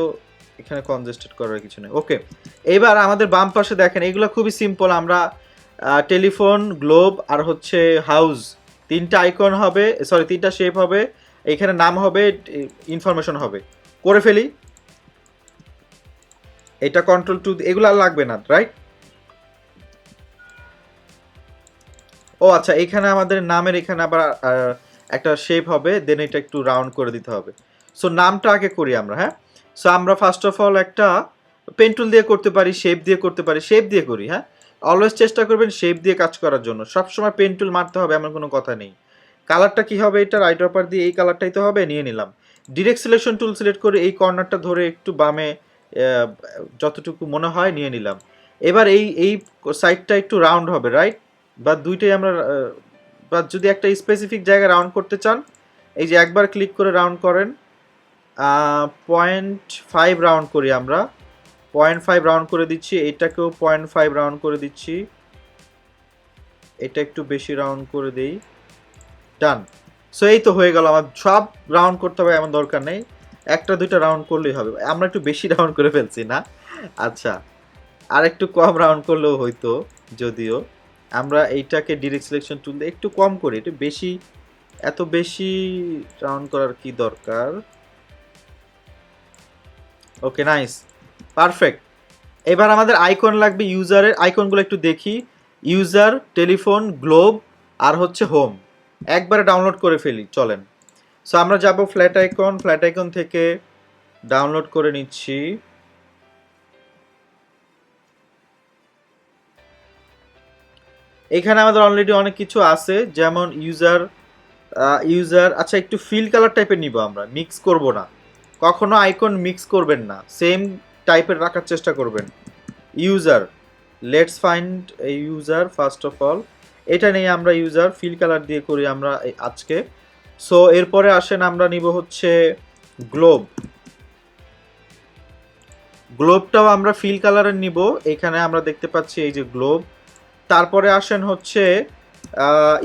এখানে কনজেস্টেড করার কিছু নেই, ওকে? এবার আমাদের বাম পাশে দেখেন, এগুলো খুবই সিম্পল। আমরা টেলিফোন, গ্লোব আর হচ্ছে হাউস, তিনটা আইকন হবে, সরি তিনটা শেপ হবে, এখানে নাম হবে, ইনফরমেশন হবে, করে ফেলি। এটা কন্ট্রোল টু, এগুলো আর লাগবে না, রাইট? ও আচ্ছা, এখানে আমাদের নামের এখানে আবার একটা শেপ হবে, দেন এটা একটু রাউন্ড করে দিতে হবে। সো নামটা আগে করি আমরা, হ্যাঁ? সো আমরা ফার্স্ট অফ অল একটা পেন টুল দিয়ে করতে পারি, শেপ দিয়ে করতে পারি, শেপ দিয়ে করি, হ্যাঁ? অলওয়েজ চেষ্টা করবেন শেপ দিয়ে কাজ করার জন্য, সবসময় পেন টুল মারতে হবে এমন কোনো কথা নেই। কালারটা কি হবে, এটা রাইট ড্রপার দিয়ে এই কালারটাই তো হবে, নিয়ে নিলাম। ডিরেক্ট সিলেকশন টুল সিলেক্ট করে এই কর্নারটা ধরে একটু বামে যতটুকু মনে হয় নিয়ে নিলাম। এবার এই সাইডটা একটু রাউন্ড হবে, রাইট? বা দুইটাই আমরা, বা যদি একটা স্পেসিফিক জায়গায় রাউন্ড করতে চান, এই যে একবার ক্লিক করে রাউন্ড করেন, 0.5 রাউন্ড করি আমরা, 0.5 রাউন্ড করে দিচ্ছি, এটাকেও 0.5 রাউন্ড করে দিচ্ছি, এটা একটু বেশি রাউন্ড করে দেই, ডান। সো এই তো হয়ে গেল। আমার সব রাউন্ড করতে হবে এমন দরকার নেই, একটা দুইটা রাউন্ড করলেই হবে। আমরা একটু বেশি রাউন্ড করে ফেলছি না? আচ্ছা, আর একটু কম রাউন্ড করলেও হয়তো, যদিও আমরা এইটাকে ডিরেক্ট সিলেকশন টুল দিয়ে একটু কম করি, একটু বেশি, এত বেশি রাউন্ড করার কি দরকার। ওকে, নাইস, পারফেক্ট। এবার আমাদের আইকন লাগবে, ইউজারের আইকনগুলো একটু দেখি। ইউজার, টেলিফোন, গ্লোব আর হচ্ছে হোম, একবারে ডাউনলোড করে ফেলি, চলেন। সো আমরা যাব ফ্ল্যাট আইকন থেকে ডাউনলোড করে নিচ্ছি। এখানে আমাদের অলরেডি অনেক কিছু আছে, যেমন ইউজার আচ্ছা একটু ফিল কালার টাইপের নিব আমরা, মিক্স করব না, কখনো আইকন মিক্স করবেন না, সেম টাইপের রাখার চেষ্টা করবেন। User, let's find a user first of all, এটা নিয়ে আমরা ইউজার ফিল কালার দিয়ে করি আমরা আজকে। সো এরপরে আসেন আমরা নিব হচ্ছে গ্লোব, গ্লোবটাও আমরা ফিল কালারের নিব, এখানে আমরা দেখতে পাচ্ছি এই যে গ্লোব। তারপরে আসেন হচ্ছে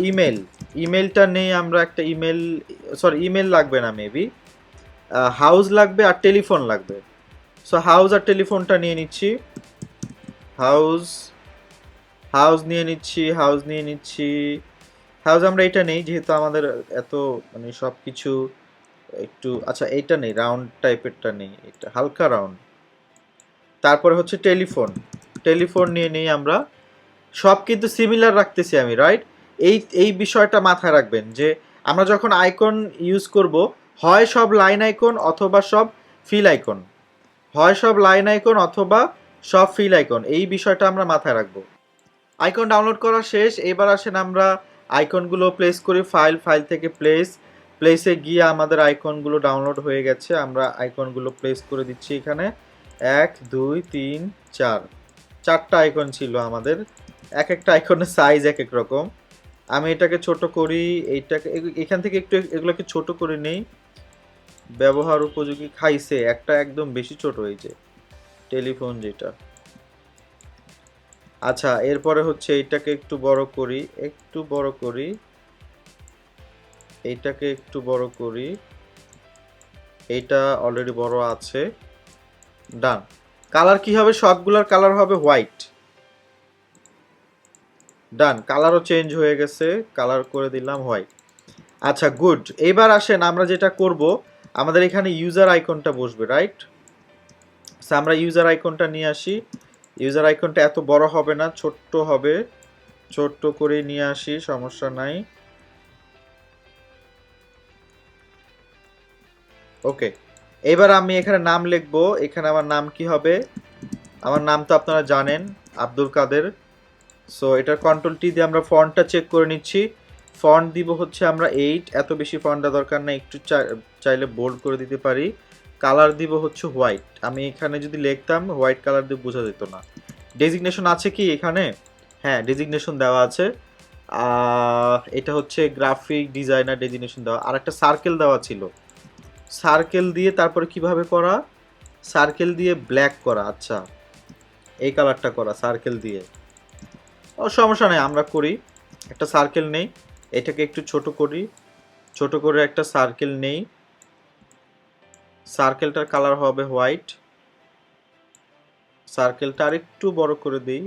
ইমেল, ইমেলটা নেই আমরা একটা ইমেল, সরি ইমেল লাগবে না, মেবি হাউস লাগবে আর টেলিফোন লাগবে। সো হাউস আর টেলিফোনটা নিয়ে নিচ্ছি, হাউস হাউস নিয়ে নিচ্ছি। হাউস আমরা এটা নেই, যেহেতু আমাদের এত মানে সব কিছু একটু, আচ্ছা এইটা নেই, রাউন্ড টাইপেরটা নেই, এটা হালকা রাউন্ড। তারপরে হচ্ছে টেলিফোন নিয়ে নেই আমরা, সব কিন্তু সিমিলার রাখতেছি আমি, রাইট? এই বিষয়টা মাথায় রাখবেন যে আমরা যখন আইকন ইউজ করব, হয় সব লাইন আইকন অথবা সব ফিল আইকন, হয় সব লাইন আইকন অথবা সব ফিল আইকন, এই বিষয়টা আমরা মাথায় রাখবো। আইকন ডাউনলোড করা শেষ, এবার আসেন আমরা আইকনগুলো প্লেস করি, ফাইল থেকে প্লেসে গিয়ে আমাদের আইকনগুলো ডাউনলোড হয়ে গেছে, আমরা আইকনগুলো প্লেস করে দিচ্ছি এখানে। 1 2 3 4, 4টা আইকন ছিল আমাদের, এক একটা আইকনের সাইজ এক এক রকম। আমি এটাকে ছোট করি, এইটাকে এখান থেকে একটু এগুলোকে ছোট করে নেই, ব্যবহার উপযোগী খাইছে একটা একদম বেশি ছোট, এই যে টেলিফোন যেটা। আচ্ছা এরপরে হচ্ছে এইটাকে একটু বড় করি, এইটাকে একটু বড় করি, এইটা অলরেডি বড় আছে, ডান। কালার কি হবে? সবগুলোর কালার হবে হোয়াইট, ডান। কালারও চেঞ্জ হয়ে গেছে, কালার করে দিলাম হোয়াইট। আচ্ছা গুড, এবার আসেন আমরা যেটা করব, আমাদের এখানে ইউজার আইকনটা বসবে, রাইট? আমরা ইউজার আইকনটা নিয়ে আসি, ইউজার আইকনটা এত বড় হবে না, ছোট্ট হবে, ছোট্ট করে নিয়ে আসি, সমস্যা নাই। ওকে, এবার আমি এখানে নাম লিখবো, এখানে আমার নাম কি হবে? আমার নাম তো আপনারা জানেন, আব্দুল কাদের। সো এটার কন্ট্রোল টি দিয়ে আমরা ফন্টটা চেক করে নিচ্ছি, ফন্ট দিব হচ্ছে আমরা 8, এত বেশি ফন্টটা দরকার না, একটু চাইলে বোল্ড করে দিতে পারি। কালার দিব হচ্ছে হোয়াইট, আমি এখানে যদি লিখতাম হোয়াইট কালার দিয়ে বোঝা যেত না। ডেজিগনেশন আছে কি এখানে? হ্যাঁ ডেজিগনেশন দেওয়া আছে, এটা হচ্ছে গ্রাফিক ডিজাইনার ডেজিগনেশন দেওয়া, আর একটা সার্কেল দেওয়া ছিল, সার্কেল দিয়ে তারপরে কিভাবে করা, সার্কেল দিয়ে ব্ল্যাক করা, আচ্ছা এই কালারটা করা সার্কেল দিয়ে, ও সমস্যা নেই আমরা করি। একটা সার্কেল নেই, এটাকে একটু ছোট করি, ছোট করে একটা সার্কেল নেই, সার্কেলটার কালার হবে হোয়াইট, সার্কেলটা আর একটু বড় করে দিই,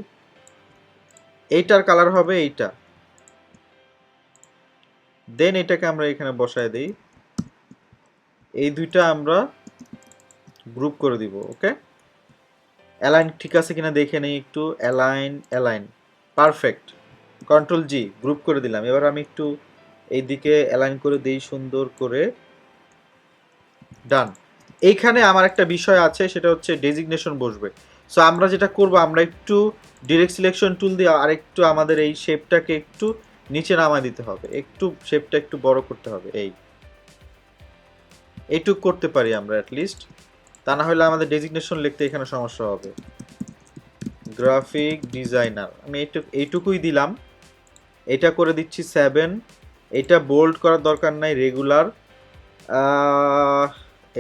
এইটার কালার হবে এইটা, দেন এটাকে আমরা এখানে বসায় দিই, এই দুইটা আমরা গ্রুপ করে দিব। ওকে, অ্যালাইন ঠিক আছে কিনা দেখে নেই একটু, align perfect, control G, group করে দিলাম। এবার আমি একটু এইদিকে অ্যালাইন করে দিই সুন্দর করে, ডান। এইখানে আমার একটা বিষয় আছে, সেটা হচ্ছে ডেজিগনেশন বসবে। সো আমরা যেটা করব, আমরা একটু ডিরেক্ট সিলেকশন টুল দিয়ে আরেকটু আমাদের এই শেপটাকে একটু নিচে নামায় দিতে হবে, একটু শেপটা একটু বড় করতে হবে, এইটুক করতে পারি আমরা অ্যাটলিস্ট, তা না হলে আমাদের ডেজিগনেশন লিখতে এখানে সমস্যা হবে। গ্রাফিক ডিজাইনার, আমি এইটুকুই দিলাম, এটা করে দিচ্ছি 7, এটা বোল্ড করার দরকার নাই, রেগুলার।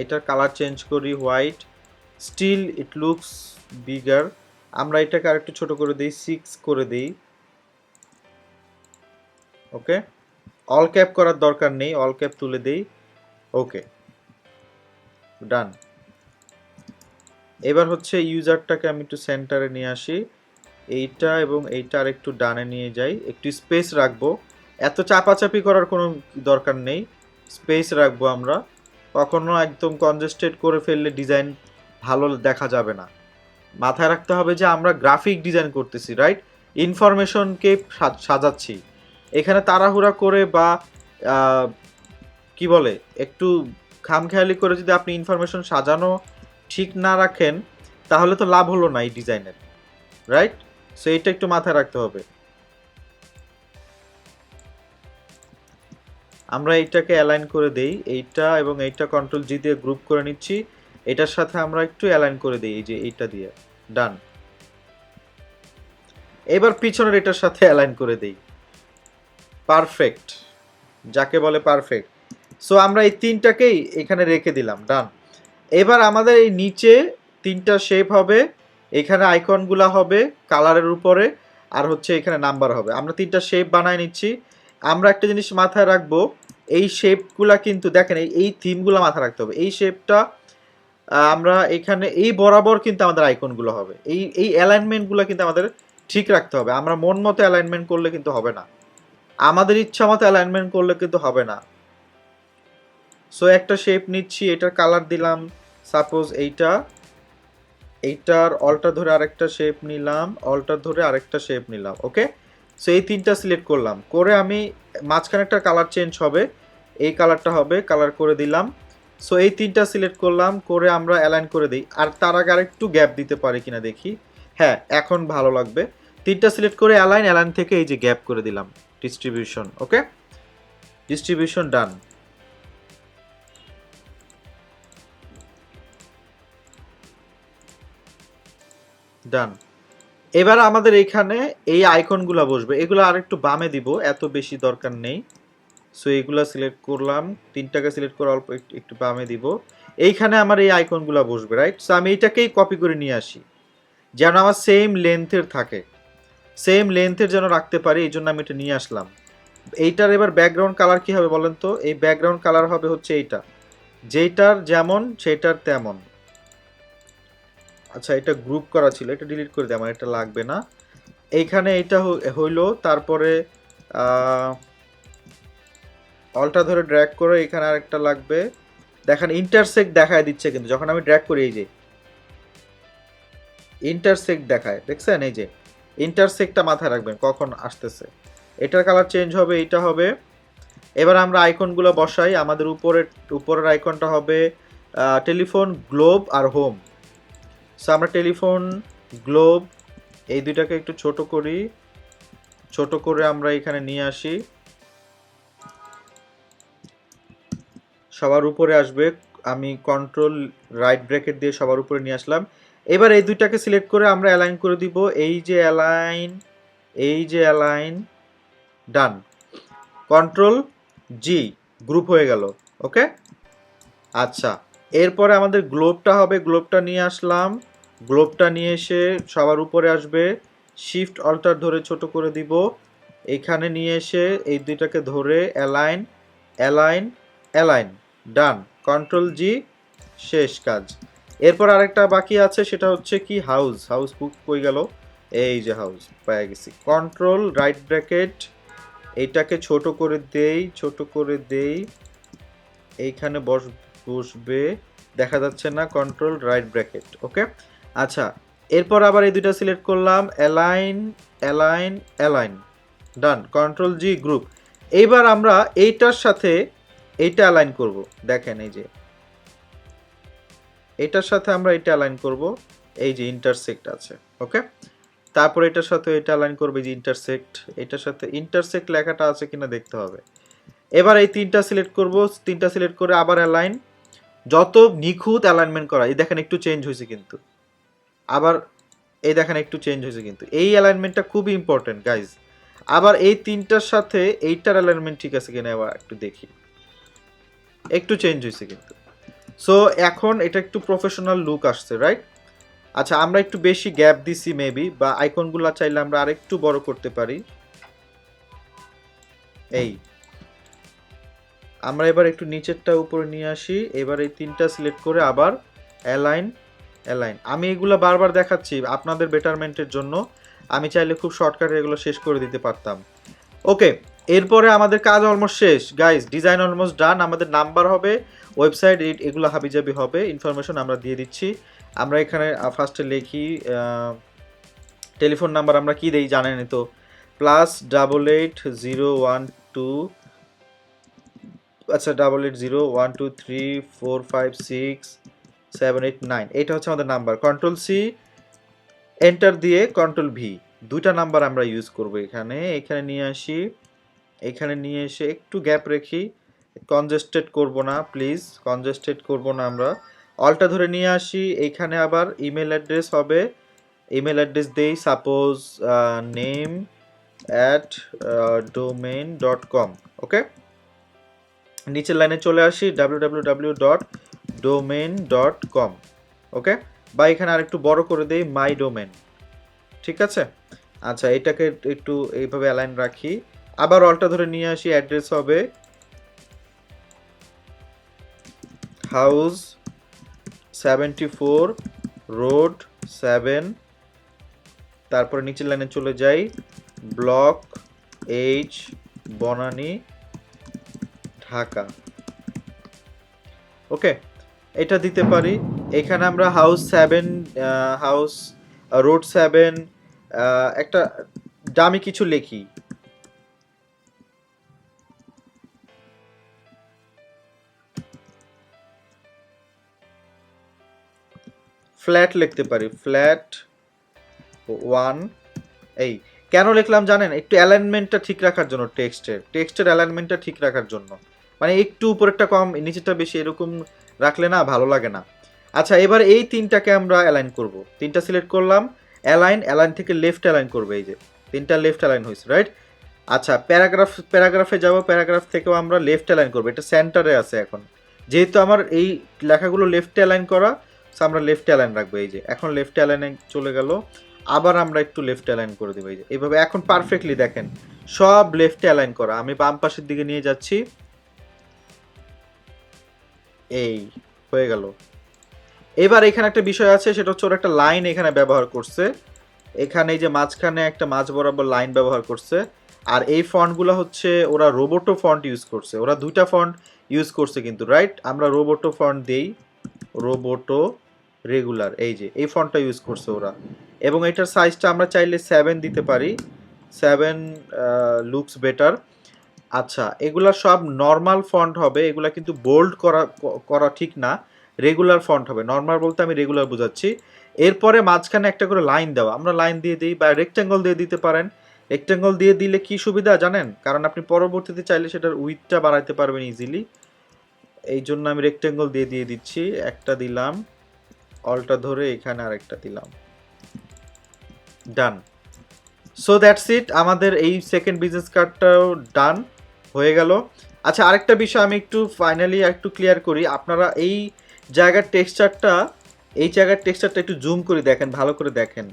এটার কালার চেঞ্জ করি white, still it looks bigger, আমরা এটাকে আরেকটু ছোট করে দিই, 6 করে দিই। ওকে, অল ক্যাপ করার দরকার নেই, অল ক্যাপ তুলে দিই। ওকে ডান। এবার হচ্ছে ইউজারটাকে আমি একটু সেন্টারে নিয়ে আসি, এইটা এবং এইটা আর একটু ডানে নিয়ে যাই, একটু স্পেস রাখবো, এত চাপাচাপি করার কোনো দরকার নেই, স্পেস রাখবো আমরা, কখনো একদম কনজেস্টেড করে ফেললে ডিজাইন ভালো দেখা যাবে না। মাথায় রাখতে হবে যে আমরা গ্রাফিক ডিজাইন করতেছি, রাইট? ইনফরমেশনকে সাজাচ্ছি। এখানে তাড়াহুড়া করে বা কি বলে একটু খামখেয়ালি করে যদি আপনি ইনফরমেশন সাজানো ঠিক না রাখেন তাহলে তো লাভ হলো না এই ডিজাইনের, রাইট? সো এইটা একটু মাথায় রাখতে হবে। আমরা এইটাকে অ্যালাইন করে দেই, এইটা এবং এইটা কন্ট্রোল জি দিয়ে গ্রুপ করে নিচ্ছি। এটার সাথে আমরা একটু অ্যালাইন করে দিই এই যে এইটা দিয়ে, ডান। এবার পিছনের এটার সাথে অ্যালাইন করে দেই, পারফেক্ট, যাকে বলে পারফেক্ট। সো আমরা এই তিনটাকেই এখানে রেখে দিলাম, ডান। এবার আমাদের এই নিচে তিনটা শেপ হবে, এখানে আইকনগুলা হবে কালারের উপরে, আর হচ্ছে এখানে নাম্বার হবে। আমরা তিনটা শেপ বানায় নিচ্ছি। আমরা একটা জিনিস মাথায় রাখবো, এই শেপগুলা কিন্তু দেখেন এই থিমগুলো মাথায় রাখতে হবে। এই শেপটা আমরা এখানে এই বরাবর কিন্তু আমাদের আইকনগুলো হবে, এই অ্যালাইনমেন্টগুলো কিন্তু আমাদের ঠিক রাখতে হবে। আমরা মন মতো অ্যালাইনমেন্ট করলে কিন্তু হবে না, আমাদের ইচ্ছা মতো অ্যালাইনমেন্ট করলে কিন্তু হবে না। সো একটা শেপ নিচ্ছি, এটার কালার দিলাম সাপোজ এইটার অল্টার ধরে আরেকটা শেপ নিলাম, অল্টার ধরে আরেকটা শেপ নিলাম, ওকে। সো এই তিনটা সিলেক্ট করলাম, করে আমি মাঝখানে একটা কালার চেঞ্জ হবে, এই কালারটা হবে, কালার করে দিলাম। সো এই তিনটা সিলেক্ট করলাম, করে আমরা অ্যালাইন করে দিই। আর তার আগে আরেকটু গ্যাপ দিতে পারি কিনা দেখি, হ্যাঁ এখন ভালো লাগবে। তিনটা সিলেক্ট করে অ্যালাইন থেকে এই যে গ্যাপ করে দিলাম, ডিস্ট্রিবিউশন, ওকে, ডিস্ট্রিবিউশন ডান। ডান। এবার আমাদের এখানে এই আইকনগুলো বসবে, এগুলো আর একটু বামে দিব, এত বেশি দরকার নেই। সো এইগুলা সিলেক্ট করলাম, তিনটাকে সিলেক্ট করে অল্প একটু বামে দিব। এইখানে আমার এই আইকনগুলো বসবে, রাইট? সো আমি এইটাকেই কপি করে নিয়ে আসি যেন আমার সেম লেন্থের থাকে, সেম লেন্থের যেন রাখতে পারি, এই জন্য আমি এটা নিয়ে আসলাম। এইটার এবার ব্যাকগ্রাউন্ড কালার কি হবে বলেন তো? এই ব্যাকগ্রাউন্ড কালার হবে হচ্ছে এইটা, যেইটার যেমন সেটার তেমন। আচ্ছা এটা গ্রুপ করা ছিল, এটা ডিলিট করে দিই, আমার এটা লাগবে না। এইখানে এইটা হইলো, তারপরে অলটা ধরে ড্র্যাগ করে এখানে আরেকটা লাগবে। দেখেন ইন্টারসেক্ট দেখায় দিচ্ছে, কিন্তু যখন আমি ড্র্যাগ করি এই যে ইন্টারসেক্ট দেখায়, দেখছেন? এই যে ইন্টারসেক্টটা মাথায় রাখবেন কখন আসতেছে। এটার কালার চেঞ্জ হবে, এইটা হবে। এবার আমরা আইকনগুলো বসাই, আমাদের উপরের আইকনটা হবে টেলিফোন, গ্লোব আর হোম। সো আমরা টেলিফোন, গ্লোব এই দুইটাকে একটু ছোট করি, ছোট করে আমরা এখানে নিয়ে আসি, সবার উপরে আসবে। আমি কন্ট্রোল রাইট ব্র্যাকেট দিয়ে সবার উপরে নিয়ে আসলাম। এবার এই দুইটাকে সিলেক্ট করে আমরা অ্যালাইন করে দিব, এই যে অ্যালাইন, এই যে align, done. Control G, group হয়ে গেল, ওকে। আচ্ছা এরপরে আমাদের গ্লোবটা হবে, গ্লোবটা নিয়ে আসলাম, গ্লোবটা নিয়ে এসে সবার উপরে আসবে, শিফট অল্টার ধরে ছোট করে দিব, এখানে নিয়ে এসে এই দুইটাকে ধরে align, align, align, done. Control জি, শেষ কাজ। এরপর আরেকটা বাকি আছে, সেটা হচ্ছে কি হাউস, হাউস বুক কই গেল, এই যে হাউস পেয়ে গেছি। কন্ট্রোল রাইট ব্র্যাকেট, এইটাকে ছোট করে দেই, ছোট করে দেই, এইখানে বসবে, দেখা যাচ্ছে না, কন্ট্রোল রাইট ব্র্যাকেট, ওকে। আচ্ছা এরপর আবার এই দুইটা সিলেক্ট করলাম, align, align, align, done. Control G, group. এইবার আমরা এইটার সাথে এইটা অ্যালাইন করব, দেখেন এই যে এটার সাথে আমরা এটা অ্যালাইন করব, এই যে ইন্টারসেক্ট আছে, ওকে। তারপর এটার সাথে এটা অ্যালাইন করবে, যে ইন্টারসেক্ট, এটার সাথে ইন্টারসেক্ট লেখাটা আছে কিনা দেখতে হবে। এবার এই তিনটা সিলেক্ট করব, তিনটা সিলেক্ট করে আবার অ্যালাইন, যত নিখুঁত অ্যালাইনমেন্ট করা, এই দেখেন একটু চেঞ্জ হয়েছে কিন্তু, আবার এই দেখেন একটু চেঞ্জ হয়েছে কিন্তু, এই অ্যালাইনমেন্টটা খুবই ইম্পর্টেন্ট গাইজ। আবার এই তিনটার সাথে এইটার অ্যালাইনমেন্ট ঠিক আছে কিনা এবার একটু দেখি, একটু চেঞ্জ হয়েছে কিন্তু। সো এখন এটা একটু প্রফেশনাল লুক আসছে, রাইট? আচ্ছা আমরা একটু বেশি গ্যাপ দিছি মেবি, বা আইকনগুলো চাইলে আমরা আরেকটু বড় করতে পারি। এই আমরা এবার একটু নিচেরটা উপরে নিয়ে আসি, এবার এই তিনটা সিলেক্ট করে আবার অ্যালাইন, অ্যালাইন। আমি এগুলো বারবার দেখাচ্ছি আপনাদের বেটারমেন্টের জন্য, আমি চাইলে খুব শর্টকাটে এগুলো শেষ করে দিতে পারতাম, ওকে। এরপরে আমাদের কাজ অলমোস্ট শেষ গাইস, ডিজাইন অলমোস্ট ডান। আমাদের নাম্বার হবে, ওয়েবসাইট, এগুলো হাবিজাবি হবে, ইনফরমেশন আমরা দিয়ে দিচ্ছি। আমরা এখানে ফার্স্টে লিখি টেলিফোন নাম্বার আমরা কি দেই জানেনই তো, +8801 2, আচ্ছা 880123456789, এটা হচ্ছে আমাদের নাম্বার। কন্ট্রোল-C এন্টার দিয়ে কন্ট্রোল-V, দুইটা নাম্বার আমরা ইউজ করব এখানে। এখানে নিয়ে আসি, এখানে নিয়ে এসে একটু গ্যাপ রেখি, কনজেস্টেড করব না প্লিজ, কনজেস্টেড করব না আমরা। অলটা ধরে নিয়ে আসি, এইখানে আবার ইমেল অ্যাড্রেস হবে, ইমেল অ্যাড্রেস দেই সাপোজ name@domain.com। ওকে, নিচের লাইনে চলে আসি www.domain.com। ওকে, বা এখানে আরেকটু বড় করে দেই মাই ডোমেন। ঠিক আছে, আচ্ছা এটাকে একটু এইভাবে অ্যালাইন রাখি। আবার অলটা ধরে নিয়ে আসি, অ্যাড্রেস হবে হাউস 74 রোড 7, তারপরে নিচের লাইনে চলে যাই ব্লক H বনানী ঢাকা। ওকে, এটা দিতে পারি। এখানে আমরা হাউস 7, হাউস রোড 7, একটা দামি কিছু লিখি, ফ্ল্যাট লিখতে পারি, ফ্ল্যাট 1। এই কেন লিখলাম জানেন? একটু অ্যালাইনমেন্টটা ঠিক রাখার জন্য, টেক্সটের অ্যালাইনমেন্টটা ঠিক রাখার জন্য, মানে একটু উপরেরটা কম নিচেরটা বেশি, এরকম রাখলে না ভালো লাগে না। আচ্ছা এবার এই তিনটাকে আমরা অ্যালাইন করব, তিনটা সিলেক্ট করলাম, অ্যালাইন থেকে লেফট অ্যালাইন করবে, এই যে তিনটা লেফট অ্যালাইন হয়েছে, রাইট। আচ্ছা প্যারাগ্রাফে যাব, প্যারাগ্রাফ থেকেও আমরা লেফট অ্যালাইন করবো, এটা সেন্টারে আছে এখন, যেহেতু আমার এই লেখাগুলো লেফটে অ্যালাইন করা, আমরা লেফট অ্যালাইন রাখবো। এই যে এখন লেফট অ্যালাইনে চলে গেল, আবার আমরা একটু লেফট অ্যালাইন করে দেবো, এই যে এইভাবে এখন পারফেক্টলি দেখেন সব লেফটে অ্যালাইন করা। আমি বাম পাশের দিকে নিয়ে যাচ্ছি, এই হয়ে গেল। এবার এখানে একটা বিষয় আছে, সেটা হচ্ছে ওরা একটা লাইন এখানে ব্যবহার করছে, এখানে এই যে মাঝখানে একটা মাঝ বরাবর লাইন ব্যবহার করছে। আর এই ফন্টগুলো হচ্ছে ওরা রোবোটো ফন্ট ইউজ করছে, ওরা দুইটা ফন্ট ইউজ করছে কিন্তু, রাইট। আমরা রোবোটো ফন্ট দেই, রোবোটো রেগুলার, এই যে এই ফন্টটা ইউজ করছে ওরা, এবং এটার সাইজটা আমরা চাইলে 7 দিতে পারি, 7 লুকস বেটার। আচ্ছা এগুলা সব নর্মাল ফন্ট হবে, এগুলা কিন্তু বোল্ড করা ঠিক না, রেগুলার ফন্ট হবে। নর্মাল বলতে আমি রেগুলার বোঝাচ্ছি। এরপরে মাঝখানে একটা করে লাইন দেওয়া, আমরা লাইন দিয়ে দিই, বা রেক্ট্যাঙ্গল দিয়ে দিতে পারেন। রেক্ট্যাঙ্গল দিয়ে দিলে কি সুবিধা জানেন? কারণ আপনি পরবর্তীতে চাইলে সেটার উইডথটা বাড়াইতে পারবেন ইজিলি, এই জন্য আমি রেক্ট্যাঙ্গল দিয়ে দিচ্ছি। একটা দিলাম, অলটা ধরে এখানে আরেকটা দিলাম, ডান। সো দ্যাটস ইট, আমাদের এই সেকেন্ড বিজনেস কার্ডটাও ডান হয়ে গেল। আচ্ছা আরেকটা বিষয় আমি একটু ফাইনালি একটু ক্লিয়ার করি, আপনারা এই জায়গার টেক্সচারটা একটু জুম করে দেখেন, ভালো করে দেখেন।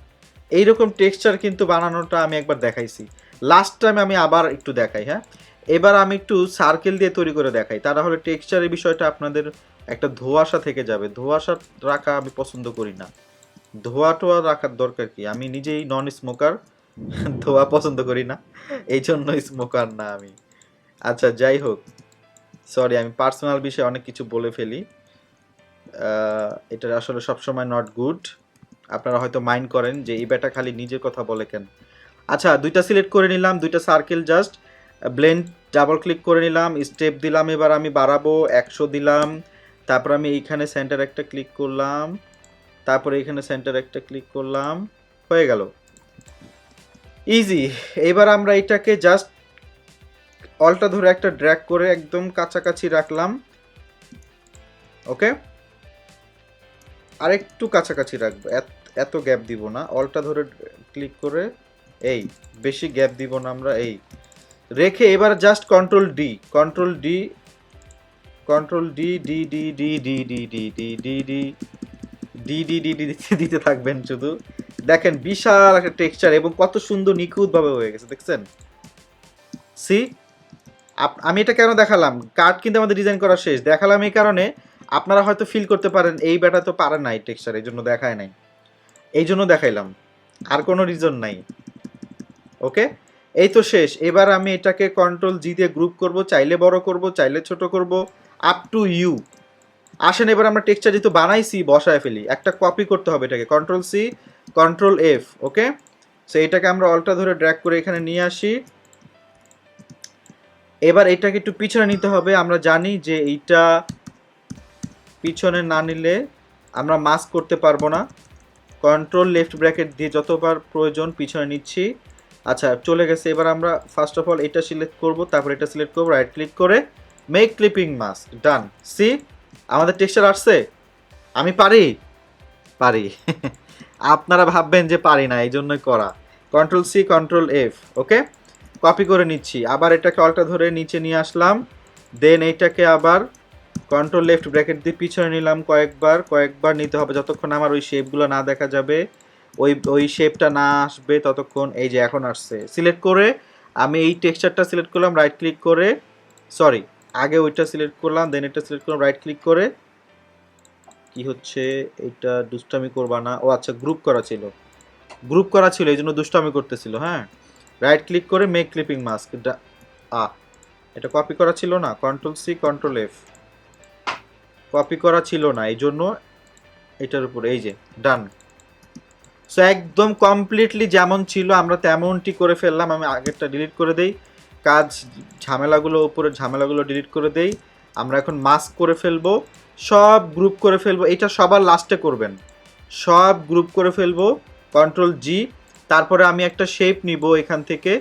এইরকম টেক্সচার কিন্তু বানানোটা আমি একবার দেখাইছি, লাস্ট টাইম আমি আবার একটু দেখাই। হ্যাঁ, এবার আমি একটু সার্কেল দিয়ে তৈরি করে দেখাই, তা নাহলে টেক্সচারের বিষয়টা আপনাদের একটা ধোঁয়াশা থেকে যাবে। ধোঁয়াশা রাখা আমি পছন্দ করি না, ধোঁয়া টোয়া রাখার দরকার কি? আমি নিজেই নন স্মোকার, ধোঁয়া পছন্দ করি না, এই জন্য স্মোকার না আমি। আচ্ছা যাই হোক, সরি আমি পার্সোনাল বিষয়ে অনেক কিছু বলে ফেলি, এটা আসলে সবসময় নট গুড। আপনারা হয়তো মাইন্ড করেন যে এই ব্যাটা খালি নিজের কথা বলে কেন। আচ্ছা দুইটা সিলেক্ট করে নিলাম, দুইটা circle just blend double click করে নিলাম, স্টেপ দিলাম, এবার আমি বাড়াবো 100 দিলাম, তারপর আমি এইখানে সেন্টার একটা ক্লিক করলাম, তারপরে এখানে সেন্টার একটা ক্লিক করলাম, হয়ে গেল ইজি। এবার আমরা এটাকে জাস্ট অলটা ধরে একটা ড্র্যাগ করে একদম কাছাকাছি রাখলাম, ওকে, আরেকটু কাছাকাছি রাখবো, এত গ্যাপ দিব না, অলটা ধরে ক্লিক করে এই বেশি গ্যাপ দিব না আমরা, এই রেখে এবার just control D D D D D D D D D D D D D D দিতে থাকবেন শুধু। দেখেন বিশাল একটা টেক্সচার এবং কত সুন্দর নিখুঁতভাবে হয়ে গেছে, দেখছেন? সি, আমি এটা কেন দেখালাম, কার্ড কিন্তু আমাদের ডিজাইন করা শেষ, দেখালাম এই কারণে আপনারা হয়তো ফিল করতে পারেন এই ব্যাটা তো পারে নাই টেক্সচার, এই জন্য দেখায় নাই, এই জন্য দেখাইলাম, আর কোনো রিজন নাই। ওকে, এই তো শেষ। এবার আমি এটাকে কন্ট্রোল জি দিয়ে গ্রুপ করব, চাইলে বড় করব, চাইলে ছোট করব, আপ টু ইউ। আসেন এবার আমরা টেক্সচার যেহেতু বানাইছি বসায় ফেলি, একটা কপি করতে হবে এটাকে, কন্ট্রোল সি কন্ট্রোল এফ, ওকে, সো এটাকে আমরা অলটা ধরে ড্র্যাগ করে এখানে নিয়ে আসি। এবার এটাকে একটু পিছনে নিতে হবে। আমরা জানি যে এইটা পিছনে না নিলে আমরা মাস্ক করতে পারবো না। কন্ট্রোল লেফট ব্র্যাকেট দিয়ে যতবার প্রয়োজন পিছনে নিচ্ছি। আচ্ছা চলে গেছে। এবার আমরা ফার্স্ট অফ অল এটা সিলেক্ট করব, তারপর এটা সিলেক্ট করব, রাইট ক্লিক করে মেক ক্লিপিং মাস্ক, ডান। সি আমাদের টেক্সচার আসছে। আমি পারি পারি আপনারা ভাববেন যে পারি না, এই জন্যই করা। কন্ট্রোল সি কন্ট্রোল এফ, ওকে, কপি করে নিচ্ছি। আবার এটাকে অলটা ধরে নিচে নিয়ে আসলাম, দেন এইটাকে আবার কন্ট্রোল লেফট ব্র্যাকেট দিয়ে পিছনে নিলাম কয়েকবার নিতে হবে যতক্ষণ আমার ওই শেপগুলো না দেখা যাবে, ওই শেপটা না আসবে ততক্ষণ। এই যে এখন আসছে। সিলেক্ট করে আমি এই টেক্সচারটা সিলেক্ট করলাম, রাইট ক্লিক করে, সরি আগে ওইটা সিলেক্ট করলাম, দেন এটা সিলেক্ট করলাম, রাইট ক্লিক করে, কি হচ্ছে এটা দুষ্টামি করবা না, ও আচ্ছা গ্রুপ করা ছিল এই জন্য দুষ্টামি করতেছিল। হ্যাঁ, রাইট ক্লিক করে মেক ক্লিপিং মাস্ক, এটা কপি করা ছিল না, control C control F, copy করা ছিল না এই জন্য এটার উপরে, এই যে ডান। সো একদম কমপ্লিটলি যেমন ছিল আমরা তেমনটি করে ফেললাম। আমি আগেরটা ডিলিট করে দেই, ঝামেলাগুলো ডিলিট করে দেই। আমরা এখন মাস্ক করে ফেলবো, সব গ্রুপ করে ফেলবো। এটা সবার লাস্টে করবেন, সব গ্রুপ করে ফেলবো, কন্ট্রোল জি। তারপরে আমি একটা শেপ নিব, এখান থেকে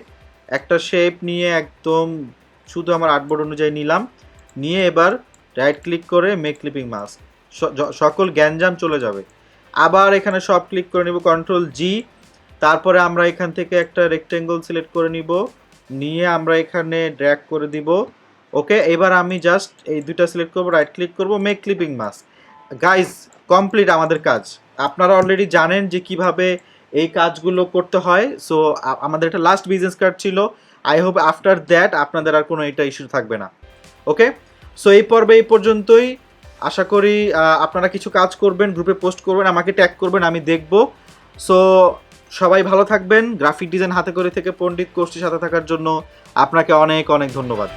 একটা শেপ নিয়ে একদম শুধু আমার আর্টবোর্ড অনুযায়ী নিলাম, নিয়ে এবার রাইট ক্লিক করে মেক ক্লিপিং মাস্ক, সকল গ্যাঞ্জাম চলে যাবে। আবার এখানে সব ক্লিক করে নিব, কন্ট্রোল জি। তারপরে আমরা এখান থেকে একটা রেক্টেঙ্গল সিলেক্ট করে নিব, নিয়ে আমরা এখানে ড্র্যাগ করে দিব। ওকে, এবার আমি জাস্ট এই দুইটা সিলেক্ট করব, রাইট ক্লিক করব, make clipping mask. Guys complete আমাদের কাজ। আপনারা অলরেডি জানেন যে কিভাবে এই কাজগুলো করতে হয়। সো আমাদের একটা লাস্ট বিজনেস কার্ড ছিল। আই হোপ আফটার দ্যাট আপনাদের আর কোনো এটা ইস্যু থাকবে না। ওকে, সো এই পর্বে এই পর্যন্তই। আশা করি আপনারা কিছু কাজ করবেন, গ্রুপে পোস্ট করবেন, আমাকে ট্যাগ করবেন, আমি দেখব। সো সবাই ভালো থাকবেন। গ্রাফিক ডিজাইন হাতে করে থেকে পণ্ডিত কোর্সটির সাথে থাকার জন্য আপনাকে অনেক অনেক ধন্যবাদ।